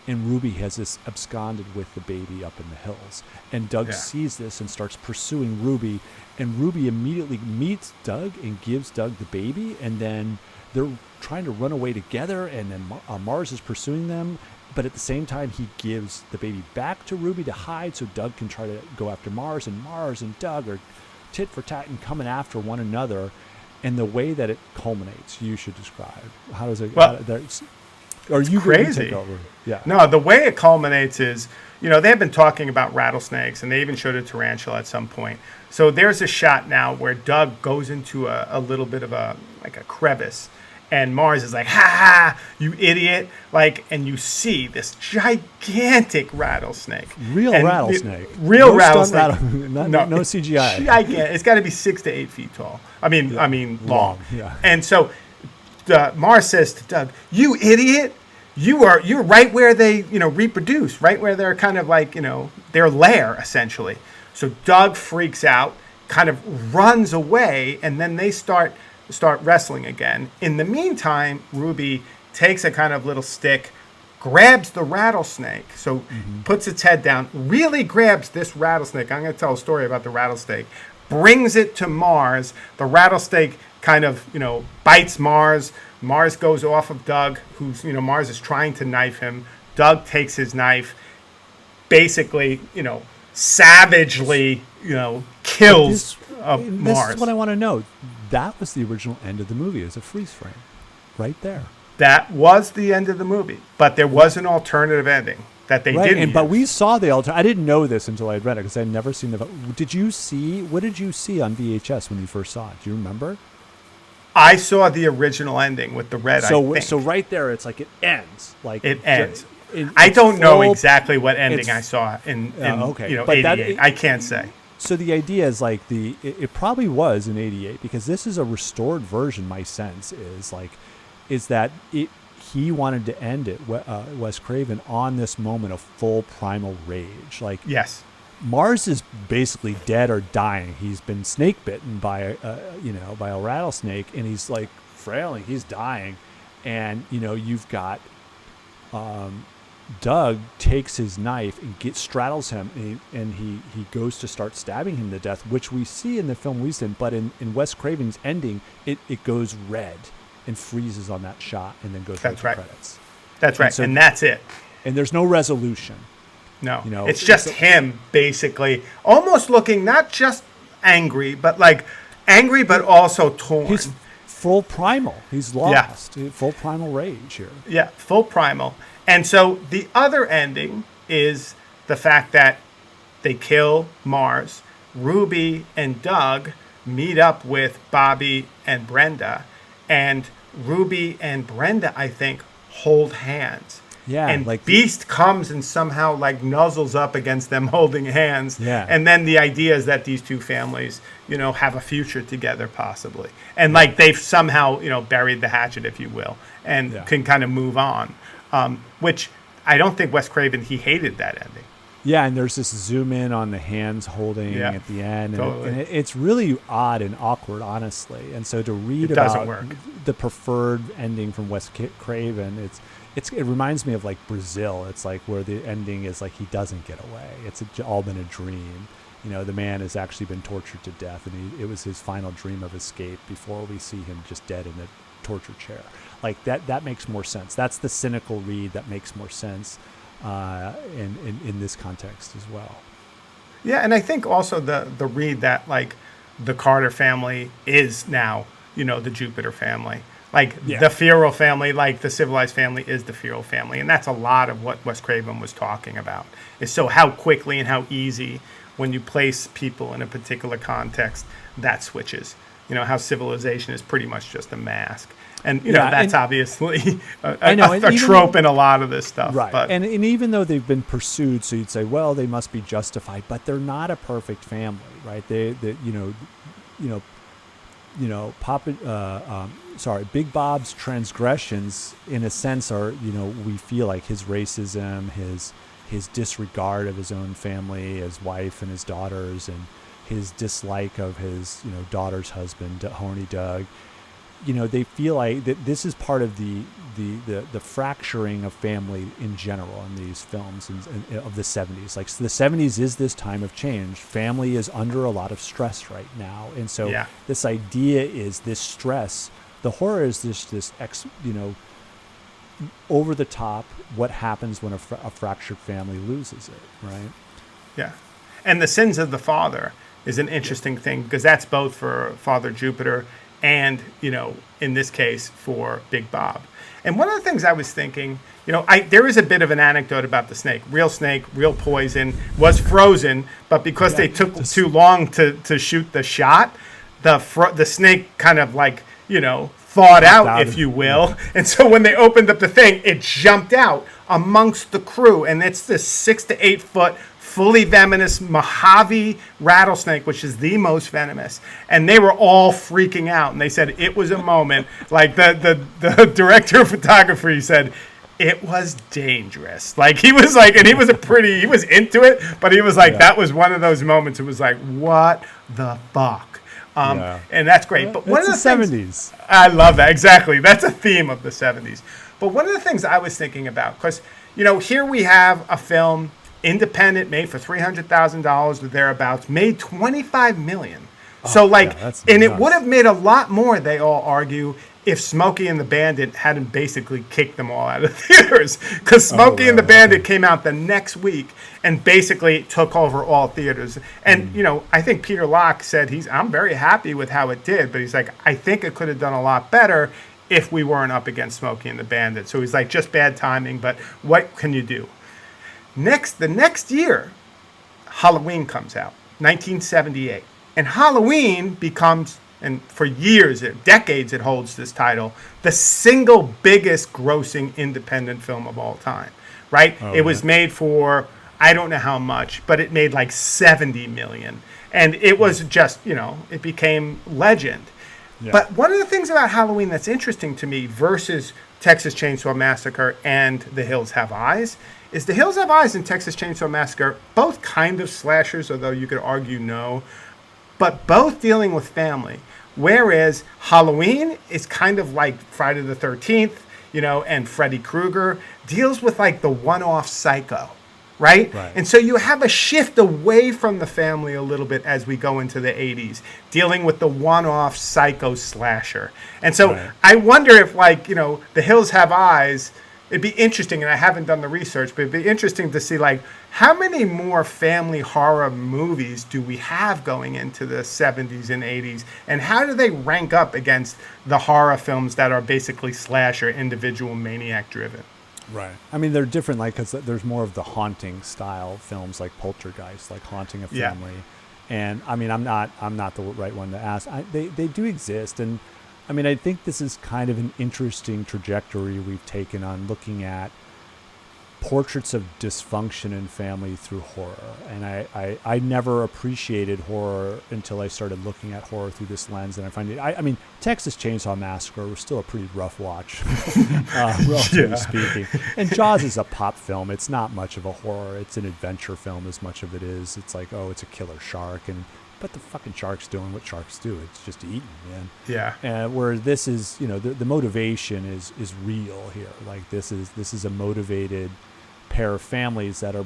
And Ruby has this absconded with the baby up in the hills. And Doug sees this and starts pursuing Ruby. And Ruby immediately meets Doug and gives Doug the baby. And then they're trying to run away together. And then Mars is pursuing them. But at the same time, he gives the baby back to Ruby to hide so Doug can try to go after Mars. And Mars and Doug are tit for tat and coming after one another. And the way that it culminates, you should describe. How does it? Well, are you crazy? Take over? Yeah. No, the way it culminates is, they've been talking about rattlesnakes, and they even showed a tarantula at some point. So there's a shot now where Doug goes into a little bit of a crevice, and Mars is like, "Ha ha, you idiot!" And you see this gigantic rattlesnake, real rattlesnake, no rattlesnake, no CGI. Gigantic. It's got to be 6 to 8 feet tall. I mean, long. Yeah. And so Mars says to Doug, "You idiot! You're right where they reproduce, right where they're kind of like their lair essentially." So Doug freaks out, kind of runs away, and then they start wrestling again. In the meantime, Ruby takes a kind of little stick, grabs the rattlesnake, so puts its head down, really grabs this rattlesnake. I'm going to tell a story about the rattlesnake. Brings it to Mars. The rattlesnake kind of, bites Mars. Mars goes off of Doug, who's, Mars is trying to knife him. Doug takes his knife, basically, savagely, kills Mars. This is what I want to know. That was the original end of the movie as a freeze frame, right there. That was the end of the movie, but there was an alternative ending that they didn't. But we saw the alternative. I didn't know this until I had read it because I'd never seen the. What did you see on VHS when you first saw it? Do you remember? I saw the original ending with the red. So right there, it's like it ends. Like it ends. I don't know exactly what ending I saw in 88. I can't say. So the idea is like it probably was in 88 because this is a restored version. My sense is that he wanted to end it, Wes Craven, on this moment of full primal rage. Like, yes, Mars is basically dead or dying. He's been snake bitten by a rattlesnake, and he's like frailing. He's dying, and you've got Doug takes his knife and straddles him, and he goes to start stabbing him to death, which we see in the film we've seen. But in Wes Craven's ending, it goes red and freezes on that shot, and then goes right to credits. That's right, and that's it. And there's no resolution. No, it's just him basically, almost looking not just angry, but but also torn. He's full primal. He's lost. Yeah. Full primal rage here. Yeah, full primal. And so the other ending is the fact that they kill Mars. Ruby and Doug meet up with Bobby and Brenda. And Ruby and Brenda, I think, hold hands. Yeah, And like Beast comes and somehow like nuzzles up against them holding hands. Yeah. And then the idea is that these two families, have a future together possibly. And like they've somehow, buried the hatchet, if you will, and Yeah. can kind of move on. Which I don't think Wes Craven, he hated that ending. Yeah, and there's this zoom in on the hands holding Yeah, at the end, totally. and it's really odd and awkward, honestly. And so to read It doesn't about work. the preferred ending from Wes Craven, it reminds me of like Brazil. It's like where the ending is like he doesn't get away. It's all been a dream. The man has actually been tortured to death, and it was his final dream of escape before we see him just dead in a torture chair. Like that makes more sense. That's the cynical read that makes more sense. In this context as well. Yeah, and I think also the read that like the Carter family is now, the Jupiter family. Like the Fierro family, like the civilized family is the Fierro family. And that's a lot of what Wes Craven was talking about. Is so how quickly and how easy when you place people in a particular context, that switches. How civilization is pretty much just a mask. And that's obviously a trope in a lot of this stuff. Right. But, and even though they've been pursued, so you'd say, well, they must be justified, but they're not a perfect family, right? Big Bob's transgressions, in a sense, are we feel like his racism, his disregard of his own family, his wife and his daughters, and his dislike of his daughter's husband, Horny Doug. They feel like that this is part of the fracturing of family in general in these films of the 70s. Like, so the 70s is this time of change. Family is under a lot of stress right now. And so this idea is this stress. The horror is this over the top, what happens when a fractured family loses it, right? Yeah. And the sins of the father is an interesting thing, because that's both for Father Jupiter and, in this case, for Big Bob. And one of the things I was thinking, there is a bit of an anecdote about the snake, real poison, was frozen, but because they took too long to shoot the shot, the snake kind of like, thawed out, if you will. And so when they opened up the thing, it jumped out amongst the crew. And it's this 6 to 8 foot fully venomous Mojave rattlesnake, which is the most venomous. And they were all freaking out. And they said it was a moment, like the director of photography said, it was dangerous. Like he was like, and he was into it, but he was like, that was one of those moments. It was like, what the fuck? And that's great. But one of the 70s. I love that. Exactly. That's a theme of the 70s. But one of the things I was thinking about, because, here we have a film, independent, made for $300,000 or thereabouts, made $25 million. It would have made a lot more, they all argue, if Smokey and the Bandit hadn't basically kicked them all out of theaters. Because Smokey and the Bandit came out the next week and basically took over all theaters. And, I think Peter Locke said I'm very happy with how it did, but he's like, I think it could have done a lot better if we weren't up against Smokey and the Bandit. So he's like, just bad timing, but what can you do? The next year, Halloween comes out, 1978. And Halloween becomes, and for years, decades, it holds this title, the single biggest grossing independent film of all time, right? It was made for, I don't know how much, but it made like 70 million. And it was just, it became legend. Yeah. But one of the things about Halloween that's interesting to me versus Texas Chainsaw Massacre and The Hills Have Eyes is The Hills Have Eyes and Texas Chainsaw Massacre, both kind of slashers, although you could argue no, but both dealing with family. Whereas Halloween is kind of like Friday the 13th, and Freddy Krueger deals with like the one-off psycho, right? And so you have a shift away from the family a little bit as we go into the 80s, dealing with the one-off psycho slasher. And so I wonder if The Hills Have Eyes, it'd be interesting, and I haven't done the research, but it'd be interesting to see how many more family horror movies do we have going into the 70s and 80s, and how do they rank up against the horror films that are basically slasher, individual maniac driven? Right. I mean, they're different, because there's more of the haunting style films like Poltergeist, like haunting a family. And I mean, I'm not the right one to ask. They do exist, and I mean, I think this is kind of an interesting trajectory we've taken on looking at portraits of dysfunction in family through horror. And I never appreciated horror until I started looking at horror through this lens. And I find it, I mean, Texas Chainsaw Massacre was still a pretty rough watch, relatively speaking. And Jaws is a pop film. It's not much of a horror. It's an adventure film as much of it is. It's like, oh, it's a killer shark. But the fucking shark's doing what sharks do. It's just eating, man. Yeah. And where this is, the motivation is real here. Like this is a motivated pair of families that are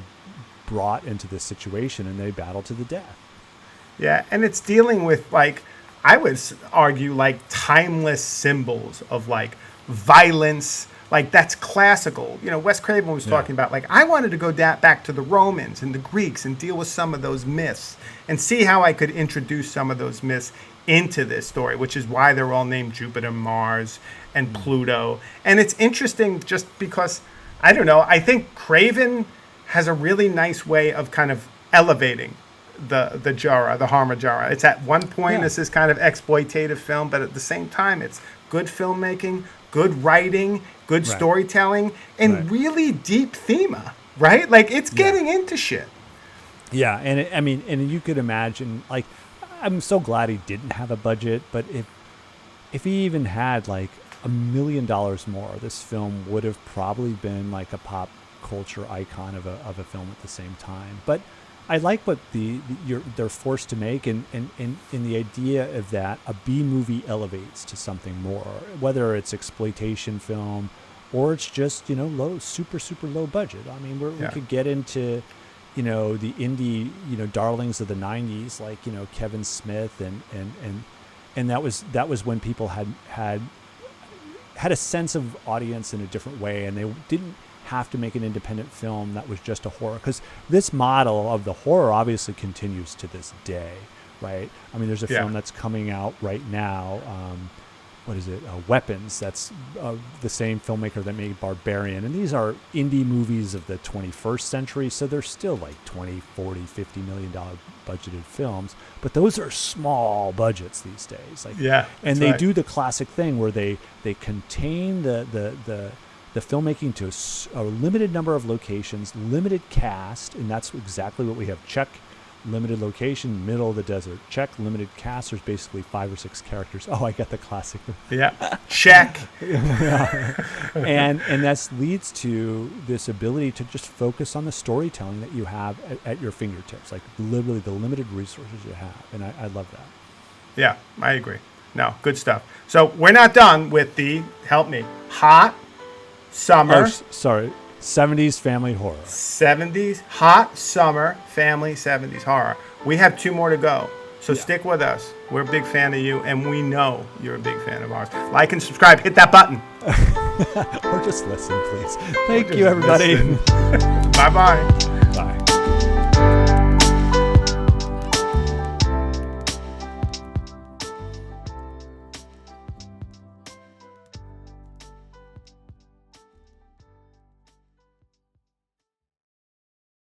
brought into this situation and they battle to the death. Yeah, and it's dealing with, like, I would argue, like, timeless symbols of, like, violence. Like, that's classical. Wes Craven was talking about, like, I wanted to go back to the Romans and the Greeks and deal with some of those myths and see how I could introduce some of those myths into this story, which is why they're all named Jupiter, Mars, and Pluto. And it's interesting just because, I don't know, I think Craven has a really nice way of kind of elevating the genre, the horror genre. It's at one point, this is kind of exploitative film, but at the same time, it's good filmmaking, good writing, good storytelling, and really deep thema, right? Like, it's getting into shit. Yeah, and and you could imagine, like, I'm so glad he didn't have a budget, but if he even had like $1 million more, this film would have probably been like a pop culture icon of a film at the same time. But I like what they're forced to make, and the idea of that a B movie elevates to something more, whether it's exploitation film or it's just low, super low budget. I mean, we could get into the indie darlings of the 90s, like Kevin Smith and that was when people had a sense of audience in a different way, and they didn't have to make an independent film that was just a horror, because this model of the horror obviously continues to this day, right? I mean, there's a film that's coming out right now, what is it, Weapons, that's the same filmmaker that made Barbarian, and these are indie movies of the 21st century, so they're still like 20, 40, $50 million budgeted films, but those are small budgets these days. Like, and they do the classic thing where they contain the filmmaking to a limited number of locations, limited cast, and that's exactly what we have. Check, limited location, middle of the desert. Check, limited cast. There's basically 5 or 6 characters. Oh, I got the classic. Yeah, check. And that leads to this ability to just focus on the storytelling that you have at your fingertips, like literally the limited resources you have. And I love that. Yeah, I agree. No, good stuff. So we're not done with the, help me, hot summer. Oh, sorry. 70s family horror. 70s, hot summer family 70s horror. We have 2 more to go. So stick with us. We're a big fan of you, and we know you're a big fan of ours. Like and subscribe. Hit that button. Or just listen, please. Thank you, everybody. Bye-bye.